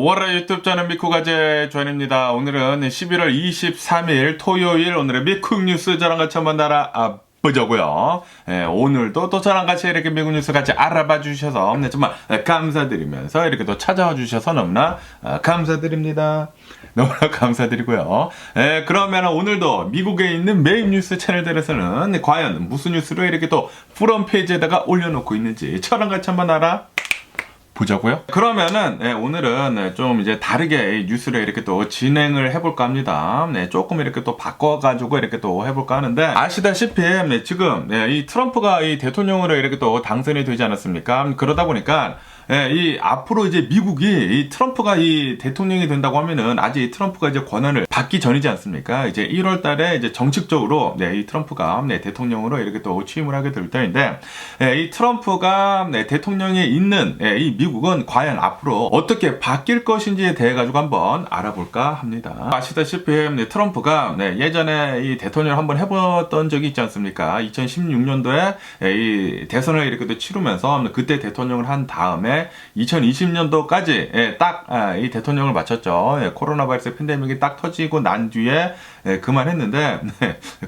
월화 유튜브 저는 미쿠가제 조현입니다. 오늘은 11월 23일 토요일 오늘의 미쿡 뉴스 저랑 같이 한번 보자고요. 오늘도 또 저랑 같이 이렇게 미국 뉴스 같이 알아봐 주셔서 정말 감사드리면서 이렇게 또 찾아와 주셔서 너무나 감사드립니다. 너무나 감사드리고요. 그러면 오늘도 미국에 있는 메인 뉴스 채널들에서는 과연 무슨 뉴스를 이렇게 또 프롬 페이지에다가 올려놓고 있는지 저랑 같이 한번 보자고요. 그러면은 오늘은 좀 이제 다르게 뉴스를 이렇게 또 진행을 해볼까 합니다. 조금 이렇게 또 바꿔가지고 이렇게 또 해볼까 하는데 아시다시피 지금 이 트럼프가 이 대통령으로 이렇게 또 당선이 되지 않았습니까? 그러다 보니까 이 앞으로 이제 미국이 이 트럼프가 이 대통령이 된다고 하면은 아직 이 트럼프가 이제 권한을 받기 전이지 않습니까? 이제 1월 달에 이제 정식적으로 이 트럼프가 대통령으로 이렇게 또 취임을 하게 될 때인데 이 트럼프가 대통령에 있는 이 미국은 과연 앞으로 어떻게 바뀔 것인지에 대해 가지고 한번 알아볼까 합니다. 아시다시피 트럼프가 예전에 이 대통령을 한번 해봤던 적이 있지 않습니까? 2016년도에 이 대선을 이렇게 또 치르면서 그때 대통령을 한 다음에 2020년도까지 딱 이 대통령을 마쳤죠. 코로나 바이러스 팬데믹이 딱 터지고 난 뒤에 그만했는데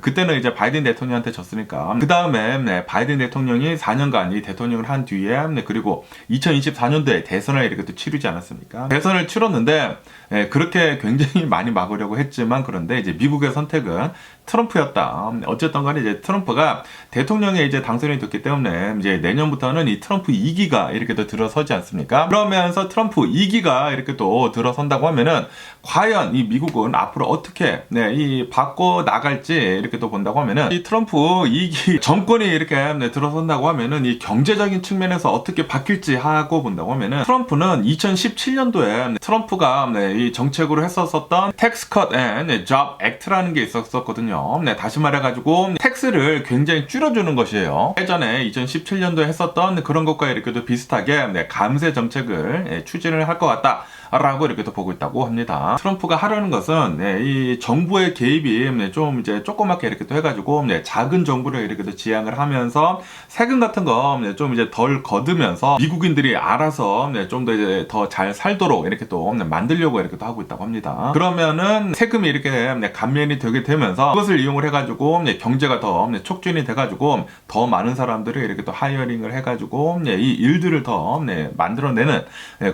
그때는 이제 바이든 대통령한테 졌으니까 그 다음에 바이든 대통령이 4년간 이 대통령을 한 뒤에 그리고 2024년도에 대선을 이렇게 또 치르지 않았습니까? 대선을 치렀는데 그렇게 굉장히 많이 막으려고 했지만 그런데 이제 미국의 선택은 트럼프였다. 어쨌든 간에 이제 트럼프가 대통령에 이제 당선이 됐기 때문에 이제 내년부터는 이 트럼프 2기가 이렇게 또 들어서지 않습니까? 그러면서 트럼프 2기가 이렇게 또 들어선다고 하면은 과연 이 미국은 앞으로 어떻게 이 바꿔 나갈지 이렇게 또 본다고 하면은 이 트럼프 2기 정권이 이렇게 들어선다고 하면은 이 경제적인 측면에서 어떻게 바뀔지 하고 본다고 하면은 트럼프는 2017년도에 트럼프가 이 정책으로 했었던 텍스 컷 앤 잡 액트라는 게 있었거든요. 다시 말해가지고 텍스를 굉장히 줄여주는 것이에요. 예전에 2017년도에 했었던 그런 것과 이렇게 또 비슷하게 감세 정책을 추진을 할 것 같다. 라고 이렇게 또 보고 있다고 합니다. 트럼프가 하려는 것은 이 정부의 개입이 좀 이제 조그맣게 이렇게 또 해가지고 작은 정부를 이렇게 또 지향을 하면서 세금 같은 거 좀 이제 덜 거두면서 미국인들이 알아서 좀 더 이제 더 잘 살도록 이렇게 또 만들려고 이렇게 또 하고 있다고 합니다. 그러면은 세금이 이렇게 감면이 되게 되면서 그것을 이용을 해가지고 경제가 더 촉진이 돼가지고 더 많은 사람들을 이렇게 또 하이어링을 해가지고 이 일들을 더 만들어내는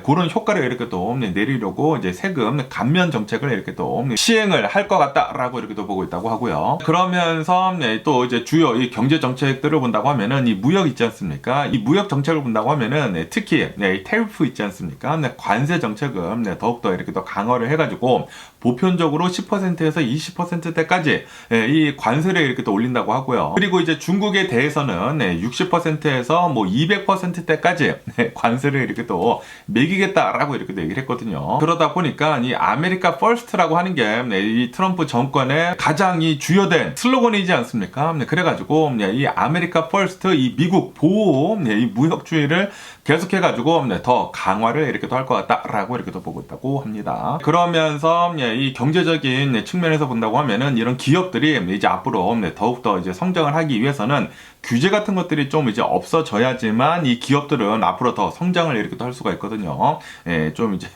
그런 효과를 이렇게 또 내리려고 이제 세금 감면 정책을 이렇게 또 시행을 할 것 같다라고 이렇게 또 보고 있다고 하고요. 그러면서 또 이제 주요 이 경제 정책들을 본다고 하면은 이 무역 있지 않습니까? 이 무역 정책을 본다고 하면은 특히 이 테리프 있지 않습니까? 관세 정책은 더욱더 이렇게 더 강화를 해가지고 보편적으로 10%에서 20%대까지 이 관세를 이렇게 또 올린다고 하고요. 그리고 이제 중국에 대해서는 60%에서 뭐 200%대까지 관세를 이렇게 또 매기겠다라고 이렇게 얘기를 했거든요. 그러다 보니까 이 아메리카 퍼스트라고 하는 게 이 트럼프 정권의 가장 이 주요된 슬로건이지 않습니까? 그래가지고 이 아메리카 퍼스트 이 미국 보호 이 무역주의를 계속해가지고 더 강화를 이렇게 또 할 것 같다라고 이렇게 또 보고 있다고 합니다. 그러면서 이 경제적인 측면에서 본다고 하면은 이런 기업들이 이제 앞으로 더욱더 이제 성장을 하기 위해서는 규제 같은 것들이 좀 이제 없어져야지만 이 기업들은 앞으로 더 성장을 이렇게 또 할 수가 있거든요. 좀 이제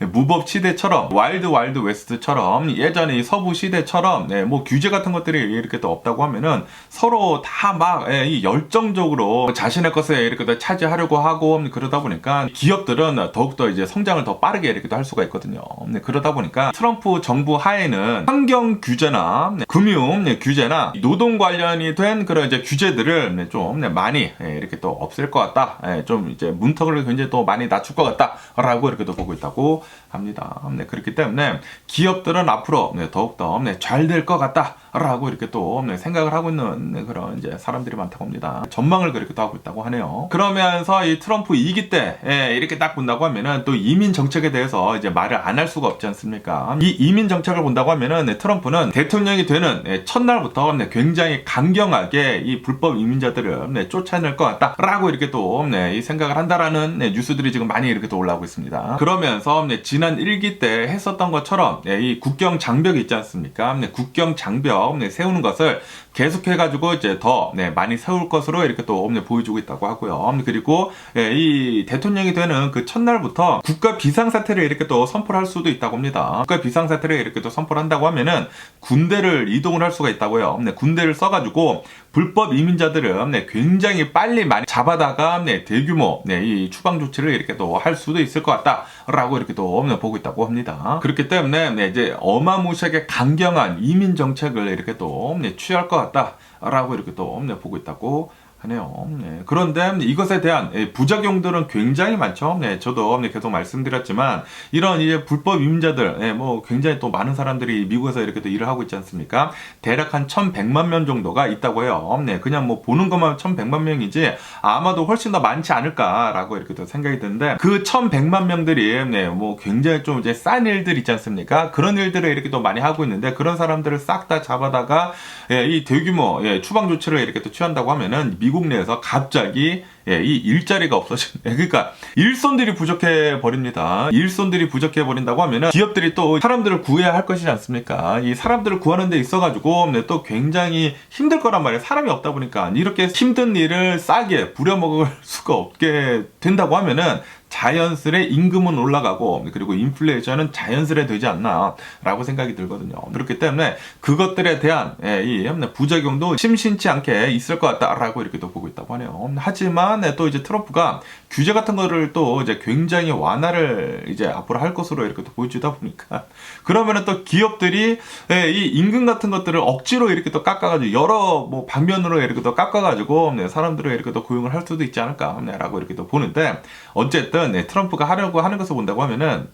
무법 시대처럼 와일드 웨스트처럼 예전에 이 서부 시대처럼 뭐 규제 같은 것들이 이렇게 또 없다고 하면은 서로 다 막 이 열정적으로 자신의 것을 이렇게 또 차지하려고 하고 그러다 보니까 기업들은 더욱더 이제 성장을 더 빠르게 이렇게 또 할 수가 있거든요. 그러다 보니까 트럼프 정부 하에는 환경 규제나 금융 규제나 노동 관련이 된 그런 이제 규제들을 좀 많이 이렇게 또 없앨 것 같다. 좀 이제 문턱을 굉장히 또 많이 낮출 것 같다라고 이렇게 또 보고 있다고 합니다. 그렇기 때문에 기업들은 앞으로 더욱더 잘 될 것 같다라고 이렇게 또 생각을 하고 있는 그런 이제 사람들이 많다고 합니다. 전망을 그렇게 또 하고 있다고 하네요. 그러면서 이 트럼프 2기 때 이렇게 딱 본다고 하면은 또 이민 정책에 대해서 이제 말을 안 할 수가 없지 않습니까? 이 이민 정책을 본다고 하면은 트럼프는 대통령이 되는 첫날부터 굉장히 강경하게 이 불법 이민자들을 쫓아낼 것 같다라고 이렇게 또 이 생각을 한다라는 뉴스들이 지금 많이 이렇게 또 올라오고 있습니다. 그러면서 지난 1기 때 했었던 것처럼 이 국경 장벽이 있지 않습니까? 국경 장벽 계속해서 세우는 것을 계속해가지고 이제 더 많이 세울 것으로 이렇게 또 보여주고 있다고 하고요. 그리고 이 대통령이 되는 그 첫날부터 국가 비상사태를 이렇게 또 선포를 할 수도 있다고 합니다. 국가 비상사태를 이렇게 또 선포를 한다고 하면은 군대를 이동을 할 수가 있다고요. 군대를 써가지고 불법 이민자들은 굉장히 빨리 많이 잡아다가 대규모 이 추방 조치를 이렇게 또 할 수도 있을 것 같다라고 이렇게 또 보고 있다고 합니다. 그렇기 때문에 이제 어마무시하게 강경한 이민 정책을 이렇게 또 취할 것 같다라고 이렇게 또 보고 있다고 하네요. 그런데 이것에 대한 부작용들은 굉장히 많죠. 저도 계속 말씀드렸지만 이런 이제 불법 이민자들 뭐 굉장히 또 많은 사람들이 미국에서 이렇게 또 일을 하고 있지 않습니까? 대략 한 1,100만 명 정도가 있다고 해요. 그냥 뭐 보는 것만 1,100만 명이지 아마도 훨씬 더 많지 않을까라고 이렇게 또 생각이 드는데 그 1,100만 명들이 뭐 굉장히 좀 이제 싼 일들 있지 않습니까? 그런 일들을 이렇게 또 많이 하고 있는데 그런 사람들을 싹 다 잡아다가 이 대규모 추방 조치를 이렇게 또 취한다고 하면은 미국 내에서 갑자기 이 일자리가 없어지네. 그러니까 일손들이 부족해 버립니다. 일손들이 부족해 버린다고 하면은 기업들이 또 사람들을 구해야 할 것이지 않습니까? 이 사람들을 구하는 데 있어가지고 또 굉장히 힘들 거란 말이에요. 사람이 없다 보니까 이렇게 힘든 일을 싸게 부려먹을 수가 없게 된다고 하면은 자연스레 임금은 올라가고 그리고 인플레이션은 자연스레 되지 않나 라고 생각이 들거든요. 그렇기 때문에 그것들에 대한 이 부작용도 심심치 않게 있을 것 같다라고 이렇게 또 보고 있다고 하네요. 하지만 또 이제 트럼프가 규제 같은 거를 또 이제 굉장히 완화를 이제 앞으로 할 것으로 이렇게 또 보여주다 보니까 그러면은 또 기업들이 이 임금 같은 것들을 억지로 이렇게 또 깎아가지고 여러 뭐 방면으로 이렇게 또 깎아가지고 사람들을 이렇게 또 고용을 할 수도 있지 않을까라고 이렇게 또 보는데 어쨌든 트럼프가 하려고 하는 것을 본다고 하면은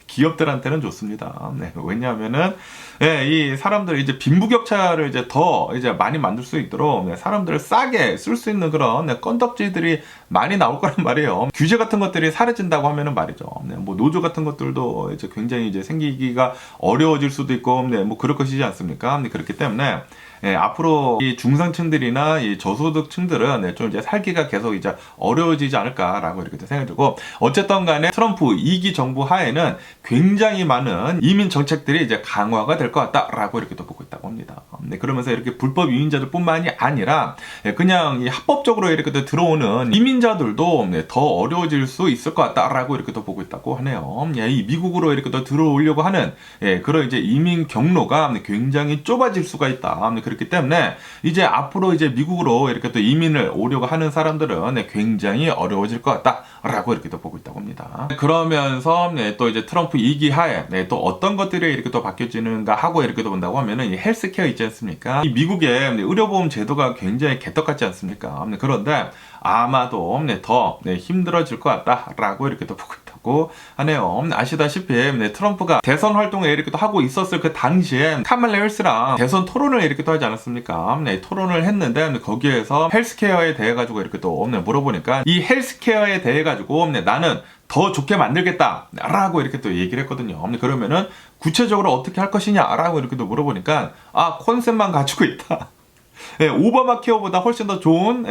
기업들한테는 좋습니다. 왜냐하면은 이 사람들 이제 빈부격차를 이제 더 이제 많이 만들 수 있도록 사람들을 싸게 쓸 수 있는 그런 건덕지들이 많이 나올 거란 말이에요. 규제 같은 것들이 사라진다고 하면은 말이죠. 뭐 노조 같은 것들도 이제 굉장히 이제 생기기가 어려워질 수도 있고, 뭐 그럴 것이지 않습니까? 그렇기 때문에 앞으로 이 중상층들이나 이 저소득층들은 좀 이제 살기가 계속 이제 어려워지지 않을까라고 이렇게 생각이 들고, 어쨌든 간에 트럼프 2기 정부 하에는 굉장히 많은 이민 정책들이 이제 강화가 될 것 같다라고 이렇게 또 보고 있다고 합니다. 그러면서 이렇게 불법 이민자들뿐만이 아니라 그냥 이 합법적으로 이렇게 또 들어오는 이민자들도 더 어려워질 수 있을 것 같다라고 이렇게 또 보고 있다고 하네요. 이 미국으로 이렇게 또 들어오려고 하는 그런 이제 이민 경로가 굉장히 좁아질 수가 있다. 그렇기 때문에 이제 앞으로 이제 미국으로 이렇게 또 이민을 오려고 하는 사람들은 굉장히 어려워질 것 같다라고 이렇게 또 보고 있다고 합니다. 그러면서 또 이제 트럼프 2기 하에 또 어떤 것들이 이렇게 또 바뀌어지는가 하고 이렇게 또 본다고 하면은 이 헬스케어 있지 않습니까? 이 미국의 의료보험 제도가 굉장히 개떡 같지 않습니까? 그런데 아마도 더 힘들어질 것 같다라고 이렇게 또 보고 있다고 하네요. 아시다시피 트럼프가 대선 활동을 이렇게 또 하고 있었을 그 당시에 카말라 헬스랑 대선 토론을 이렇게 또 하지 않았습니까? 토론을 했는데 거기에서 헬스케어에 대해 가지고 이렇게 또 물어보니까 이 헬스케어에 대해 가지고 나는 더 좋게 만들겠다라고 이렇게 또 얘기를 했거든요. 그러면은 구체적으로 어떻게 할 것이냐라고 이렇게 또 물어보니까 컨셉만 가지고 있다. 오바마 케어보다 훨씬 더 좋은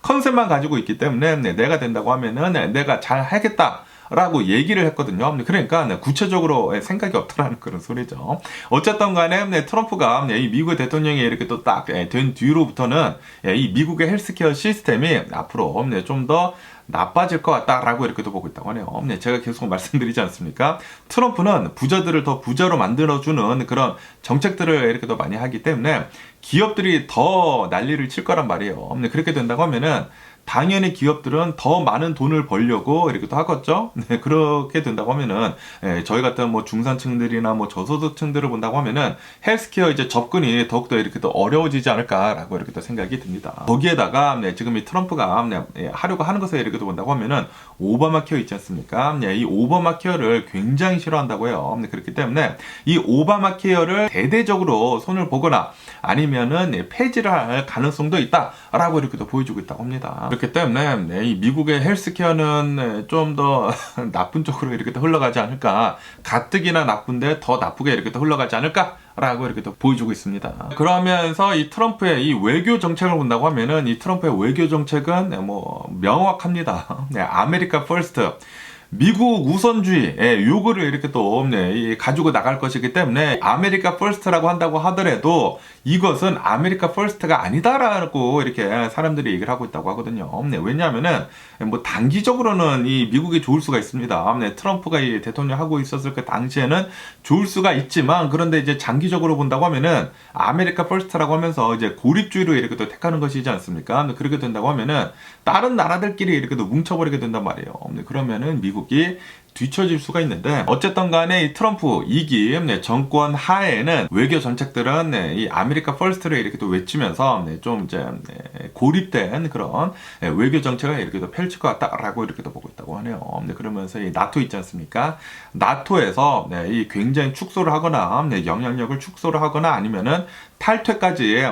컨셉만 가지고 있기 때문에 내가 된다고 하면은 내가 잘 하겠다 라고 얘기를 했거든요. 그러니까 구체적으로 생각이 없더라는 그런 소리죠. 어쨌든 간에 트럼프가 이 미국의 대통령이 이렇게 또 딱 된 뒤로부터는 이 미국의 헬스케어 시스템이 앞으로 좀 더 나빠질 것 같다라고 이렇게 또 보고 있다고 하네요. 제가 계속 말씀드리지 않습니까? 트럼프는 부자들을 더 부자로 만들어주는 그런 정책들을 이렇게 또 많이 하기 때문에 기업들이 더 난리를 칠 거란 말이에요. 그렇게 된다고 하면은 당연히 기업들은 더 많은 돈을 벌려고 이렇게 또 하겠죠. 그렇게 된다고 하면은 저희 같은 뭐 중산층들이나 뭐 저소득층들을 본다고 하면은 헬스케어 이제 접근이 더욱더 이렇게 또 어려워지지 않을까라고 이렇게 또 생각이 듭니다. 거기에다가 지금 이 트럼프가 하려고 하는 것을 이렇게 또 본다고 하면은 오바마 케어 있지 않습니까? 이 오바마 케어를 굉장히 싫어한다고 해요. 그렇기 때문에 이 오바마 케어를 대대적으로 손을 보거나 아니면은 폐지를 할 가능성도 있다라고 이렇게 또 보여주고 있다고 합니다. 그렇기 때문에 이 미국의 헬스케어는 좀 더 나쁜 쪽으로 이렇게 또 흘러가지 않을까, 가뜩이나 나쁜데 더 나쁘게 이렇게 또 흘러가지 않을까 라고 이렇게 또 보여주고 있습니다. 그러면서 이 트럼프의 이 외교 정책을 본다고 하면은 이 트럼프의 외교 정책은 뭐 명확합니다. 아메리카 퍼스트. 미국 우선주의, 요거를 이렇게 또 가지고 나갈 것이기 때문에 아메리카 퍼스트라고 한다고 하더라도 이것은 아메리카 퍼스트가 아니다라고 이렇게 사람들이 얘기를 하고 있다고 하거든요. 왜냐하면은 뭐 단기적으로는 이 미국이 좋을 수가 있습니다. 트럼프가 이 대통령 하고 있었을 그 당시에는 좋을 수가 있지만, 그런데 이제 장기적으로 본다고 하면은 아메리카 퍼스트라고 하면서 이제 고립주의로 이렇게 또 택하는 것이지 않습니까? 그렇게 된다고 하면은 다른 나라들끼리 이렇게 또 뭉쳐버리게 된단 말이에요. 그러면은 미국이 뒤처질 수가 있는데, 어쨌든 간에 이 트럼프 2기 정권 하에는 외교 정책들은 이 아메리카 퍼스트를 이렇게 또 외치면서 좀 이제 고립된 그런 외교 정책을 이렇게 또 펼칠 것 같다라고 이렇게 또 보고 있다고 하네요. 그러면서 이 나토 있지 않습니까? 나토에서 이 굉장히 축소를 하거나 영향력을 축소를 하거나 아니면은 탈퇴까지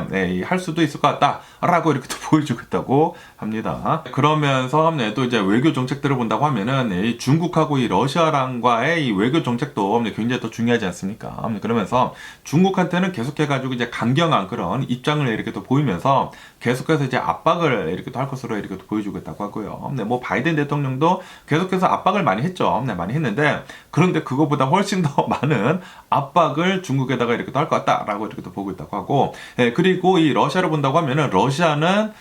할 수도 있을 것 같다라고 이렇게 또 보여주고 있다고 합니다. 그러면서 또 이제 외교 정책들을 본다고 하면은 이 중국하고 이 러시아랑과의 이 외교 정책도 굉장히 또 중요하지 않습니까? 그러면서 중국한테는 계속해가지고 이제 강경한 그런 입장을 이렇게 또 보이면서 계속해서 이제 압박을 이렇게 또 할 것으로 이렇게 또 보여주고 있다고 하고요. 뭐 바이든 대통령도 계속해서 압박을 많이 했죠. 많이 했는데, 그런데 그거보다 훨씬 더 많은 압박을 중국에다가 이렇게 또 할 것 같다라고 이렇게 또 보고 있다고 하고, 그리고 이 러시아를 본다고 하면은 러시아는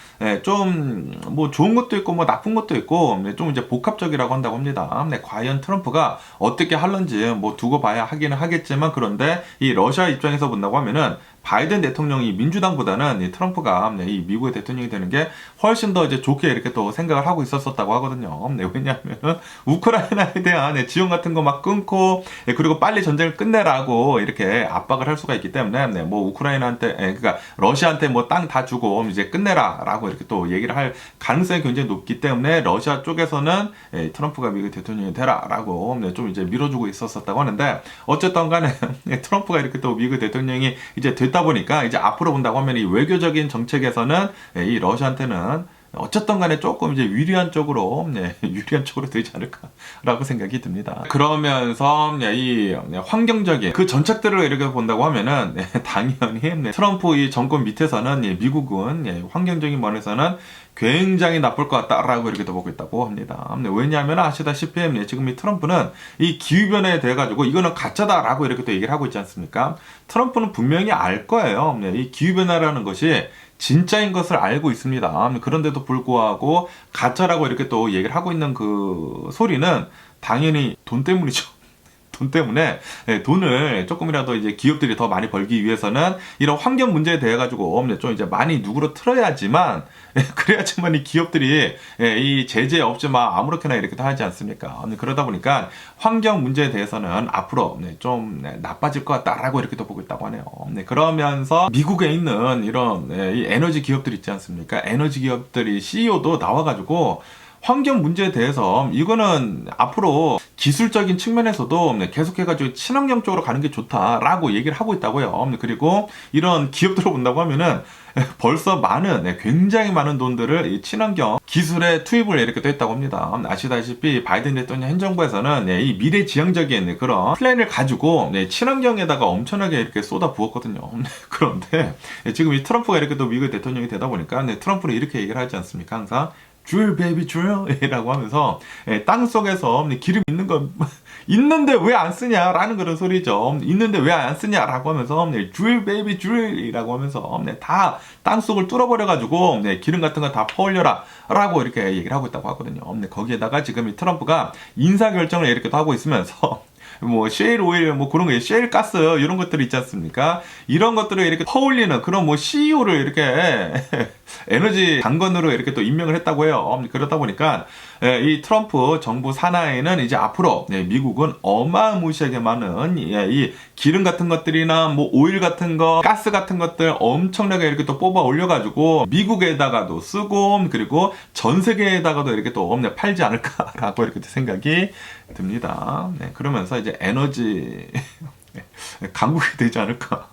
좀 뭐 좋은 것도 있고 뭐 나쁜 것도 있고 좀 이제 복합적이라고 한다고 합니다. 과연 트럼프가 어떻게 할런지 뭐 두고 봐야 하기는 하겠지만, 그런데 이 러시아 입장에서 본다고 하면은 바이든 대통령이 민주당보다는 이 트럼프가 이 미국의 대통령이 되는 게 훨씬 더 이제 좋게 이렇게 또 생각을 하고 있었다고 하거든요. 왜냐하면 우크라이나에 대한 지원 같은 거 막 끊고, 그리고 빨리 전쟁을 끝내라고 이렇게 압박을 할 수가 있기 때문에 뭐 우크라이나한테, 그러니까 러시아한테 뭐 땅 다 주고 이제 끝내라라고 이렇게 또 얘기를 할 가능성이 굉장히 높기 때문에 러시아 쪽에서는 트럼프가 미국 대통령이 되라라고 좀 이제 밀어주고 있었다고 하는데, 어쨌든 간에 트럼프가 이렇게 또 미국 대통령이 이제 됐다 보니까 이제 앞으로 본다고 하면 이 외교적인 정책에서는 이 러시아한테는 어쨌든 간에 조금 이제 유리한 쪽으로 되지 않을까라고 생각이 듭니다. 그러면서 이 환경적인 그 정책들을 이렇게 본다고 하면은 당연히 트럼프 이 정권 밑에서는 미국은 환경적인 면에서는 굉장히 나쁠 것 같다라고 이렇게 보고 있다고 합니다. 왜냐하면 아시다시피 지금 이 트럼프는 이 기후변화에 대해 가지고 이거는 가짜다라고 이렇게 또 얘기를 하고 있지 않습니까? 트럼프는 분명히 알 거예요. 이 기후변화라는 것이 진짜인 것을 알고 있습니다. 그런데도 불구하고 가짜라고 이렇게 또 얘기를 하고 있는 그 소리는 당연히 돈 때문이죠. 돈 때문에 돈을 조금이라도 이제 기업들이 더 많이 벌기 위해서는 이런 환경 문제에 대해 가지고 좀 이제 많이 누구로 틀어야지만, 그래야지만 이 기업들이 이 제재 없이 막 아무렇게나 이렇게 다 하지 않습니까? 그러다 보니까 환경 문제에 대해서는 앞으로 좀 나빠질 것 같다라고 이렇게 또 보고 있다고 하네요. 그러면서 미국에 있는 이런 이 에너지 기업들 있지 않습니까? 에너지 기업들이 CEO도 나와가지고 환경 문제에 대해서 이거는 앞으로 기술적인 측면에서도 계속해가지고 친환경 쪽으로 가는 게 좋다라고 얘기를 하고 있다고요. 그리고 이런 기업들을 본다고 하면은 벌써 굉장히 많은 돈들을 이 친환경 기술에 투입을 이렇게 또 했다고 합니다. 아시다시피 바이든 대통령 행정부에서는 이 미래지향적인 그런 플랜을 가지고 친환경에다가 엄청나게 이렇게 쏟아 부었거든요. 그런데 지금 이 트럼프가 이렇게 또 미국 대통령이 되다 보니까 트럼프는 이렇게 얘기를 하지 않습니까? 항상 drill baby drill 라고 하면서 땅 속에서 기름 있는 거 있는데 왜 안 쓰냐라는 그런 소리죠. 있는데 왜 안 쓰냐라고 하면서 drill baby drill 라고 하면서 다 땅 속을 뚫어버려가지고 기름 같은 거 다 퍼올려라 라고 이렇게 얘기를 하고 있다고 하거든요. 거기에다가 지금 이 트럼프가 인사결정을 이렇게 또 하고 있으면서 뭐 셰일 오일 뭐 그런 거, 셰일 가스 이런 것들이 있지 않습니까? 이런 것들을 이렇게 퍼올리는 그런 뭐 CEO를 이렇게 에너지 장관으로 이렇게 또 임명을 했다고 해요. 그러다 보니까 이 트럼프 정부 산하에는 이제 앞으로 미국은 어마무시하게 많은 이 기름 같은 것들이나 뭐 오일 같은 거, 가스 같은 것들 엄청나게 이렇게 또 뽑아 올려가지고 미국에다가도 쓰고, 그리고 전 세계에다가도 이렇게 또 팔지 않을까라고 이렇게 생각이 듭니다. 그러면서 이제 에너지 강국이 되지 않을까.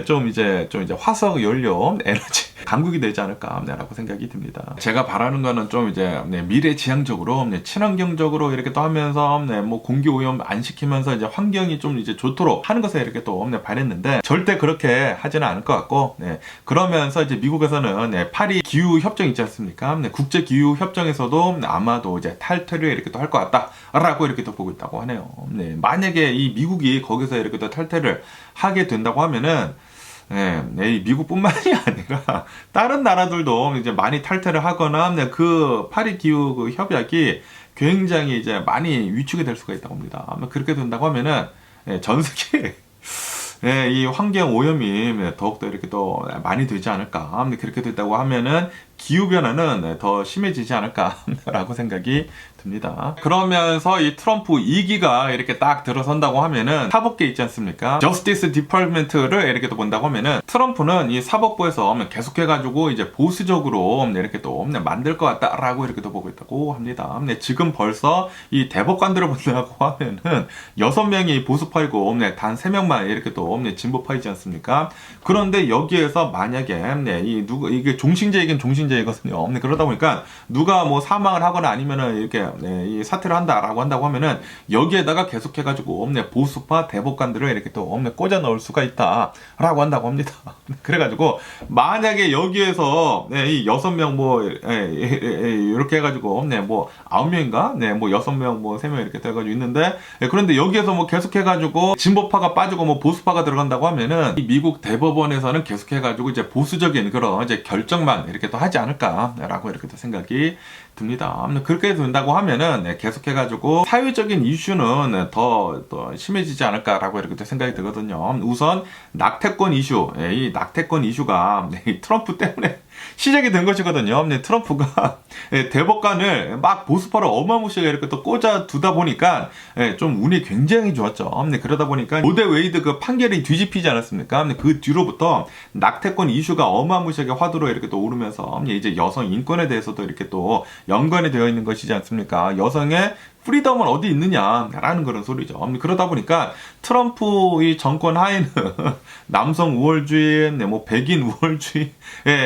좀 이제 화석 연료 에너지 강국이 되지 않을까라고 생각이 듭니다. 제가 바라는 거는 좀 이제 미래지향적으로 친환경적으로 이렇게 또 하면서 뭐 공기 오염 안 시키면서 이제 환경이 좀 이제 좋도록 하는 것에 이렇게 또 바랬는데 절대 그렇게 하지는 않을 것 같고 그러면서 이제 미국에서는 파리 기후 협정 있지 않습니까? 국제 기후 협정에서도 아마도 이제 탈퇴를 이렇게 또 할 것 같다라고 이렇게 또 보고 있다고 하네요. 만약에 이 미국이 거기서 이렇게 또 탈퇴를 하게 된다고 하면은 이 미국뿐만이 아니라 다른 나라들도 이제 많이 탈퇴를 하거나 그 파리 기후 그 협약이 굉장히 이제 많이 위축이 될 수가 있다고 합니다. 그렇게 된다고 하면은 전 세계 이 환경 오염이 더욱더 이렇게 또 많이 되지 않을까. 그렇게 됐다고 하면은 기후변화는 더 심해지지 않을까라고 생각이 듭니다. 그러면서 이 트럼프 2기가 이렇게 딱 들어선다고 하면은 사법계 있지 않습니까? 저스티스 디파트먼트를 이렇게 또 본다고 하면은 트럼프는 이 사법부에서 계속해가지고 이제 보수적으로 이렇게 또 만들 것 같다라고 이렇게 또 보고 있다고 합니다. 지금 벌써 이 대법관들을 본다고 하면은 6명이 보수파이고 단 3명만 이렇게 또 진보파이지 않습니까? 그런데 여기에서 만약에 이게 종신제이긴 종신제이거든요. 그러다 보니까 누가 뭐 사망을 하거나 아니면은 이렇게 이 사퇴를 한다라고 한다고 하면은 여기에다가 계속해가지고 보수파 대법관들을 이렇게 또 꽂아 넣을 수가 있다라고 한다고 합니다. 그래가지고 만약에 여기에서 이 6명 뭐 이렇게 해가지고 뭐 9명인가 뭐 6명 뭐 3명 이렇게 돼가지고 있는데 그런데 여기에서 뭐 계속해가지고 진보파가 빠지고 뭐 보수파가 들어간다고 하면은 이 미국 대법원에서는 계속해가지고 이제 보수적인 그런 이제 결정만 이렇게 또 하지 않을까라고 이렇게 또 생각이 듭니다. 그렇게 된다고 하면은 계속해가지고 사회적인 이슈는 더 심해지지 않을까라고 이렇게 또 생각이 들거든요. 우선 낙태권 이슈, 이 낙태권 이슈가 트럼프 때문에 시작이 된 것이거든요. 트럼프가 대법관을 막 보수파로 어마무시하게 이렇게 또 꽂아 두다 보니까 좀 운이 굉장히 좋았죠. 그러다 보니까 로데 웨이드 그 판결이 뒤집히지 않았습니까? 그 뒤로부터 낙태권 이슈가 어마무시하게 화두로 이렇게 또 오르면서 이제 여성 인권에 대해서도 이렇게 또 연관이 되어 있는 것이지 않습니까? 여성의 프리덤은 어디 있느냐라는 그런 소리죠. 그러다 보니까 트럼프 이 정권 하에는 남성 우월주의, 뭐 백인 우월주의,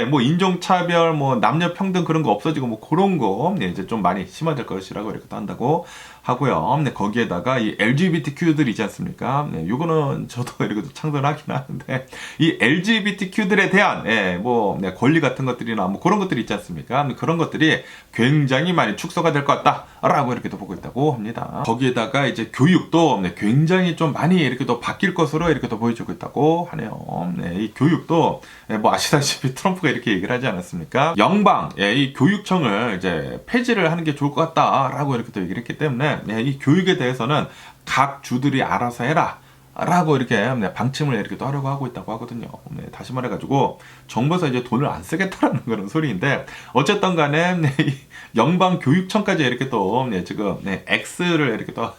뭐 인종차별, 뭐 남녀평등 그런 거 없어지고 뭐 그런 거 이제 좀 많이 심화될 것이라고 이렇게 또 한다고 하고요. 거기에다가 이 LGBTQ들이 있지 않습니까? 요거는 저도 이렇게 창설하긴 하는데 이 LGBTQ들에 대한 뭐 권리 같은 것들이나 뭐 그런 것들이 있지 않습니까? 그런 것들이 굉장히 많이 축소가 될 것 같다라고 이렇게 또 보고 있다고 합니다. 거기에다가 이제 교육도 굉장히 좀 많이 이렇게 또 바뀔 것으로 이렇게 또 보여주고 있다고 하네요. 이 교육도 뭐 아시다시피 트럼프가 이렇게 얘기를 하지 않았습니까? 연방 이 교육청을 이제 폐지를 하는 게 좋을 것 같다라고 이렇게 또 얘기를 했기 때문에 이 교육에 대해서는 각 주들이 알아서 해라 라고 이렇게 방침을 이렇게 또 하려고 하고 있다고 하거든요. 다시 말해가지고 정부에서 이제 돈을 안 쓰겠다라는 그런 소리인데 어쨌든 간에 이 연방 교육청까지 이렇게 또 지금 X를 이렇게 또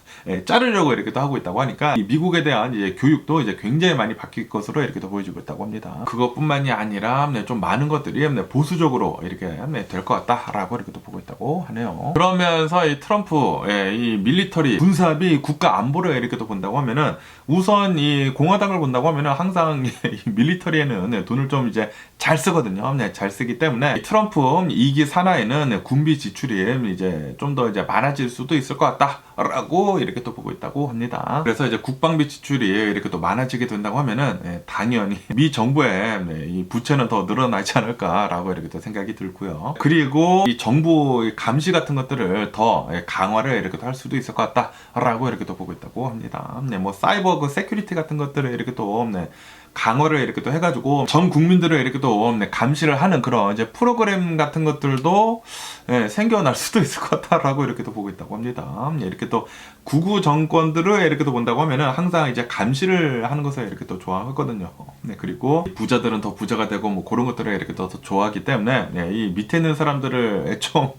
자르려고 이렇게 또 하고 있다고 하니까 이 미국에 대한 이제 교육도 이제 굉장히 많이 바뀔 것으로 이렇게 또 보여주고 있다고 합니다. 그것뿐만이 아니라 좀 많은 것들이 보수적으로 이렇게 될 것 같다라고 이렇게 또 보고 있다고 하네요. 그러면서 이 트럼프 이 밀리터리 군사비 국가 안보를 이렇게 또 본다고 하면은 우선 이 공화당을 본다고 하면은 항상 이 밀리터리에는 돈을 좀 이제 잘 쓰거든요. 잘 쓰기 때문에 이 트럼프 2기 산하에는 군비 지출이 이제 좀 더 이제 많아질 수도 있을 것 같다라고 이렇게 또 보고 있다고 합니다. 그래서 이제 국방비 지출이 이렇게 또 많아지게 된다고 하면은 당연히 미 정부의 이 부채는 더 늘어나지 않을까라고 이렇게 또 생각이 들고요. 그리고 이 정부 감시 같은 것들을 더 강화를 이렇게 또 할 수도 있을 것 같다라고 이렇게 또 보고 있다고 합니다. 뭐 사이버 그 세큐리티 같은 것들을 이렇게 또 강화를 이렇게 또 해가지고 전 국민들을 이렇게 또 감시를 하는 그런 이제 프로그램 같은 것들도 생겨날 수도 있을 것 같다라고 이렇게 또 보고 있다고 합니다. 이렇게 또 구구 정권들을 이렇게 또 본다고 하면은 항상 이제 감시를 하는 것을 이렇게 또 좋아하거든요. 그리고 부자들은 더 부자가 되고 뭐 그런 것들을 이렇게 더 좋아하기 때문에 이 밑에 있는 사람들을 좀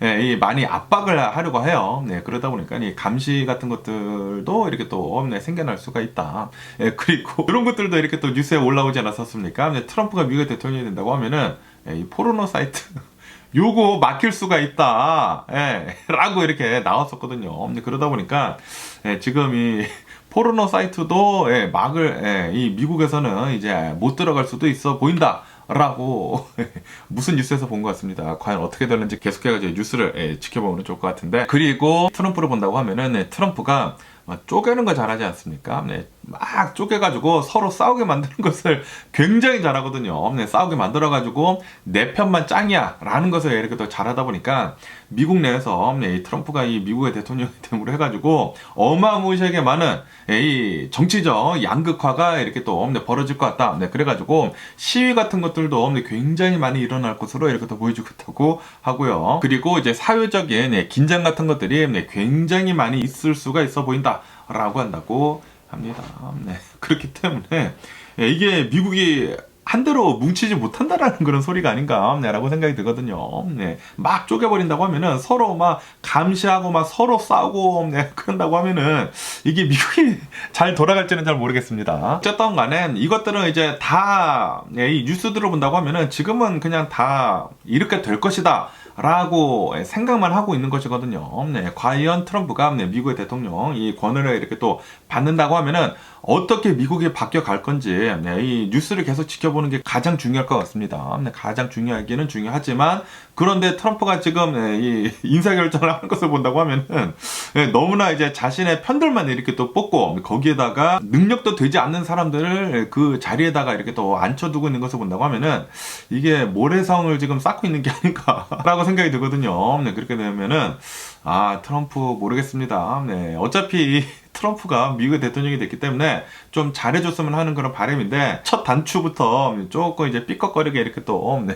이 많이 압박을 하려고 해요. 그러다 보니까 이 감시 같은 것들도 이렇게 또 생겨날 수가 있다. 그리고 이런 것들도 이렇게 또 뉴스에 올라오지 않았었습니까? 트럼프가 미국 대통령이 된다고 하면은 이 포르노 사이트 요거 막힐 수가 있다. 라고 이렇게 나왔었거든요. 그러다 보니까 지금 이 포르노 사이트도 이 미국에서는 이제 못 들어갈 수도 있어 보인다. 라고 무슨 뉴스에서 본 것 같습니다. 과연 어떻게 되는지 계속해가지고 뉴스를 지켜보면 좋을 것 같은데, 그리고 트럼프를 본다고 하면은 트럼프가 쪼개는 거 잘하지 않습니까? 네, 막 쪼개가지고 서로 싸우게 만드는 것을 굉장히 잘하거든요. 네, 싸우게 만들어가지고 내 편만 짱이야 라는 것을 이렇게 또 잘하다 보니까 미국 내에서 이 트럼프가 이 미국의 대통령이 됨으로 해가지고 어마무시하게 많은 이 정치적 양극화가 이렇게 또 벌어질 것 같다. 네, 그래가지고 시위 같은 것들도 굉장히 많이 일어날 것으로 이렇게 또 보여지고 있다고 하고요. 그리고 이제 사회적인 긴장 같은 것들이 굉장히 많이 있을 수가 있어 보인다 라고 한다고 합니다. 네, 그렇기 때문에 이게 미국이 한대로 뭉치지 못한다라는 그런 소리가 아닌가 라고 생각이 들거든요. 네, 막 쪼개버린다고 하면은 서로 막 감시하고 막 서로 싸우고 그런다고 하면은 이게 미국이 잘 돌아갈지는 잘 모르겠습니다. 어쨌든 간에 이것들은 이제 다 이 뉴스들을 본다고 하면은 지금은 그냥 다 이렇게 될 것이다 라고 생각만 하고 있는 것이거든요. 네, 과연 트럼프가 미국의 대통령 이 권한을 이렇게 또 받는다고 하면은 어떻게 미국이 바뀌어 갈 건지 이 뉴스를 계속 지켜보는 게 가장 중요할 것 같습니다. 가장 중요하기는 중요하지만, 그런데 트럼프가 지금 이 인사결정을 하는 것을 본다고 하면은 너무나 이제 자신의 편들만 이렇게 또 뽑고, 거기에다가 능력도 되지 않는 사람들을 그 자리에다가 이렇게 또 앉혀두고 있는 것을 본다고 하면은 이게 모래성을 지금 쌓고 있는 게 아닌가라고 생각이 들거든요. 네, 그렇게 되면은 트럼프 모르겠습니다. 네, 어차피 트럼프가 미국의 대통령이 됐기 때문에 좀 잘해줬으면 하는 그런 바람인데, 첫 단추부터 조금 이제 삐걱거리게 이렇게 또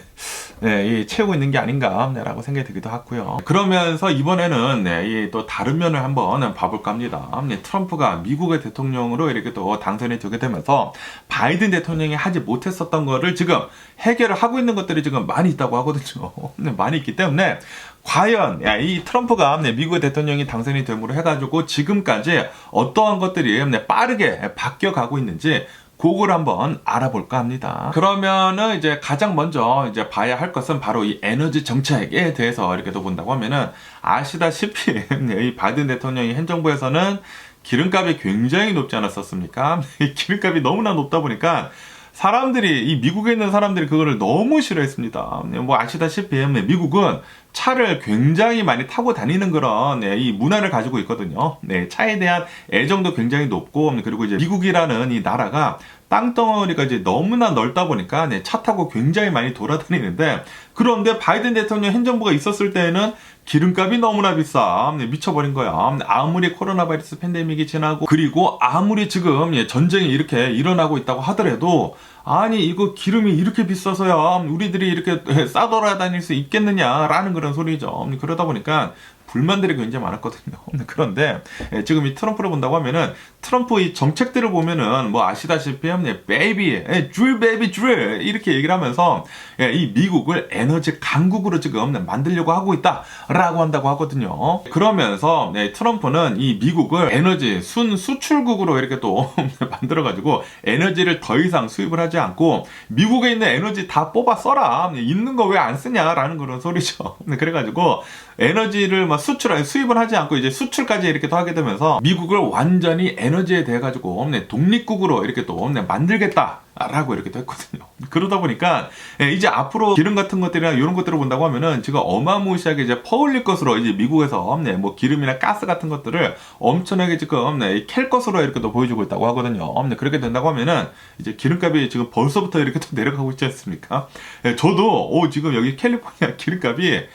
채우고 있는 게 아닌가라고 생각이 들기도 하고요. 그러면서 이번에는 이 또 다른 면을 한번 봐볼까 합니다. 트럼프가 미국의 대통령으로 이렇게 또 당선이 되게 되면서 바이든 대통령이 하지 못했었던 거를 지금 해결을 하고 있는 것들이 지금 많이 있다고 하거든요. 많이 있기 때문에 과연 이 트럼프가 미국의 대통령이 당선이 됨으로 해가지고 지금까지 어떠한 것들이 빠르게 바뀌어가고 있는지 그걸 한번 알아볼까 합니다. 그러면은 이제 가장 먼저 이제 봐야 할 것은 바로 이 에너지 정책에 대해서 이렇게 또 본다고 하면은, 아시다시피 이 바이든 대통령이 행정부에서는 기름값이 굉장히 높지 않았었습니까? 이 기름값이 너무나 높다 보니까 사람들이, 이 미국에 있는 사람들이 그거를 너무 싫어했습니다. 뭐 아시다시피 미국은 차를 굉장히 많이 타고 다니는 그런 이 문화를 가지고 있거든요. 네, 차에 대한 애정도 굉장히 높고, 그리고 이제 미국이라는 이 나라가 땅덩어리가 이제 너무나 넓다 보니까 차 타고 굉장히 많이 돌아다니는데, 그런데 바이든 대통령 행정부가 있었을 때에는 기름값이 너무나 비싸. 미쳐버린 거야. 아무리 코로나 바이러스 팬데믹이 지나고, 그리고 아무리 지금 전쟁이 이렇게 일어나고 있다고 하더라도, 아니 이거 기름이 이렇게 비싸서야 우리들이 이렇게 싸돌아다닐 수 있겠느냐라는 그런 소리죠. 그러다 보니까 불만들이 굉장히 많았거든요. 그런데 지금 이 트럼프를 본다고 하면은, 트럼프 이 정책들을 보면은 뭐 아시다시피 베이비, 줄 베이비 줄 이렇게 얘기를 하면서 이 미국을 에너지 강국으로 지금 만들려고 하고 있다라고 한다고 하거든요. 그러면서 트럼프는 이 미국을 에너지 순수출국으로 이렇게 또 만들어가지고 에너지를 더 이상 수입을 하지 않고 미국에 있는 에너지 다 뽑아 써라, 있는 거 왜 안 쓰냐라는 그런 소리죠. 그래가지고 에너지를 막 수입을 하지 않고 이제 수출까지 이렇게 또 하게 되면서 미국을 완전히 에너지에 대해 가지고 독립국으로 이렇게 또 만들겠다라고 이렇게 또 했거든요. 그러다 보니까 이제 앞으로 기름 같은 것들이나 이런 것들을 본다고 하면은 지금 어마무시하게 이제 퍼올릴 것으로, 이제 미국에서 뭐 기름이나 가스 같은 것들을 엄청나게 지금 캘 것으로 이렇게 또 보여주고 있다고 하거든요. 그렇게 된다고 하면은 이제 기름값이 지금 벌써부터 이렇게 또 내려가고 있지 않습니까? 저도 지금 여기 캘리포니아 기름값이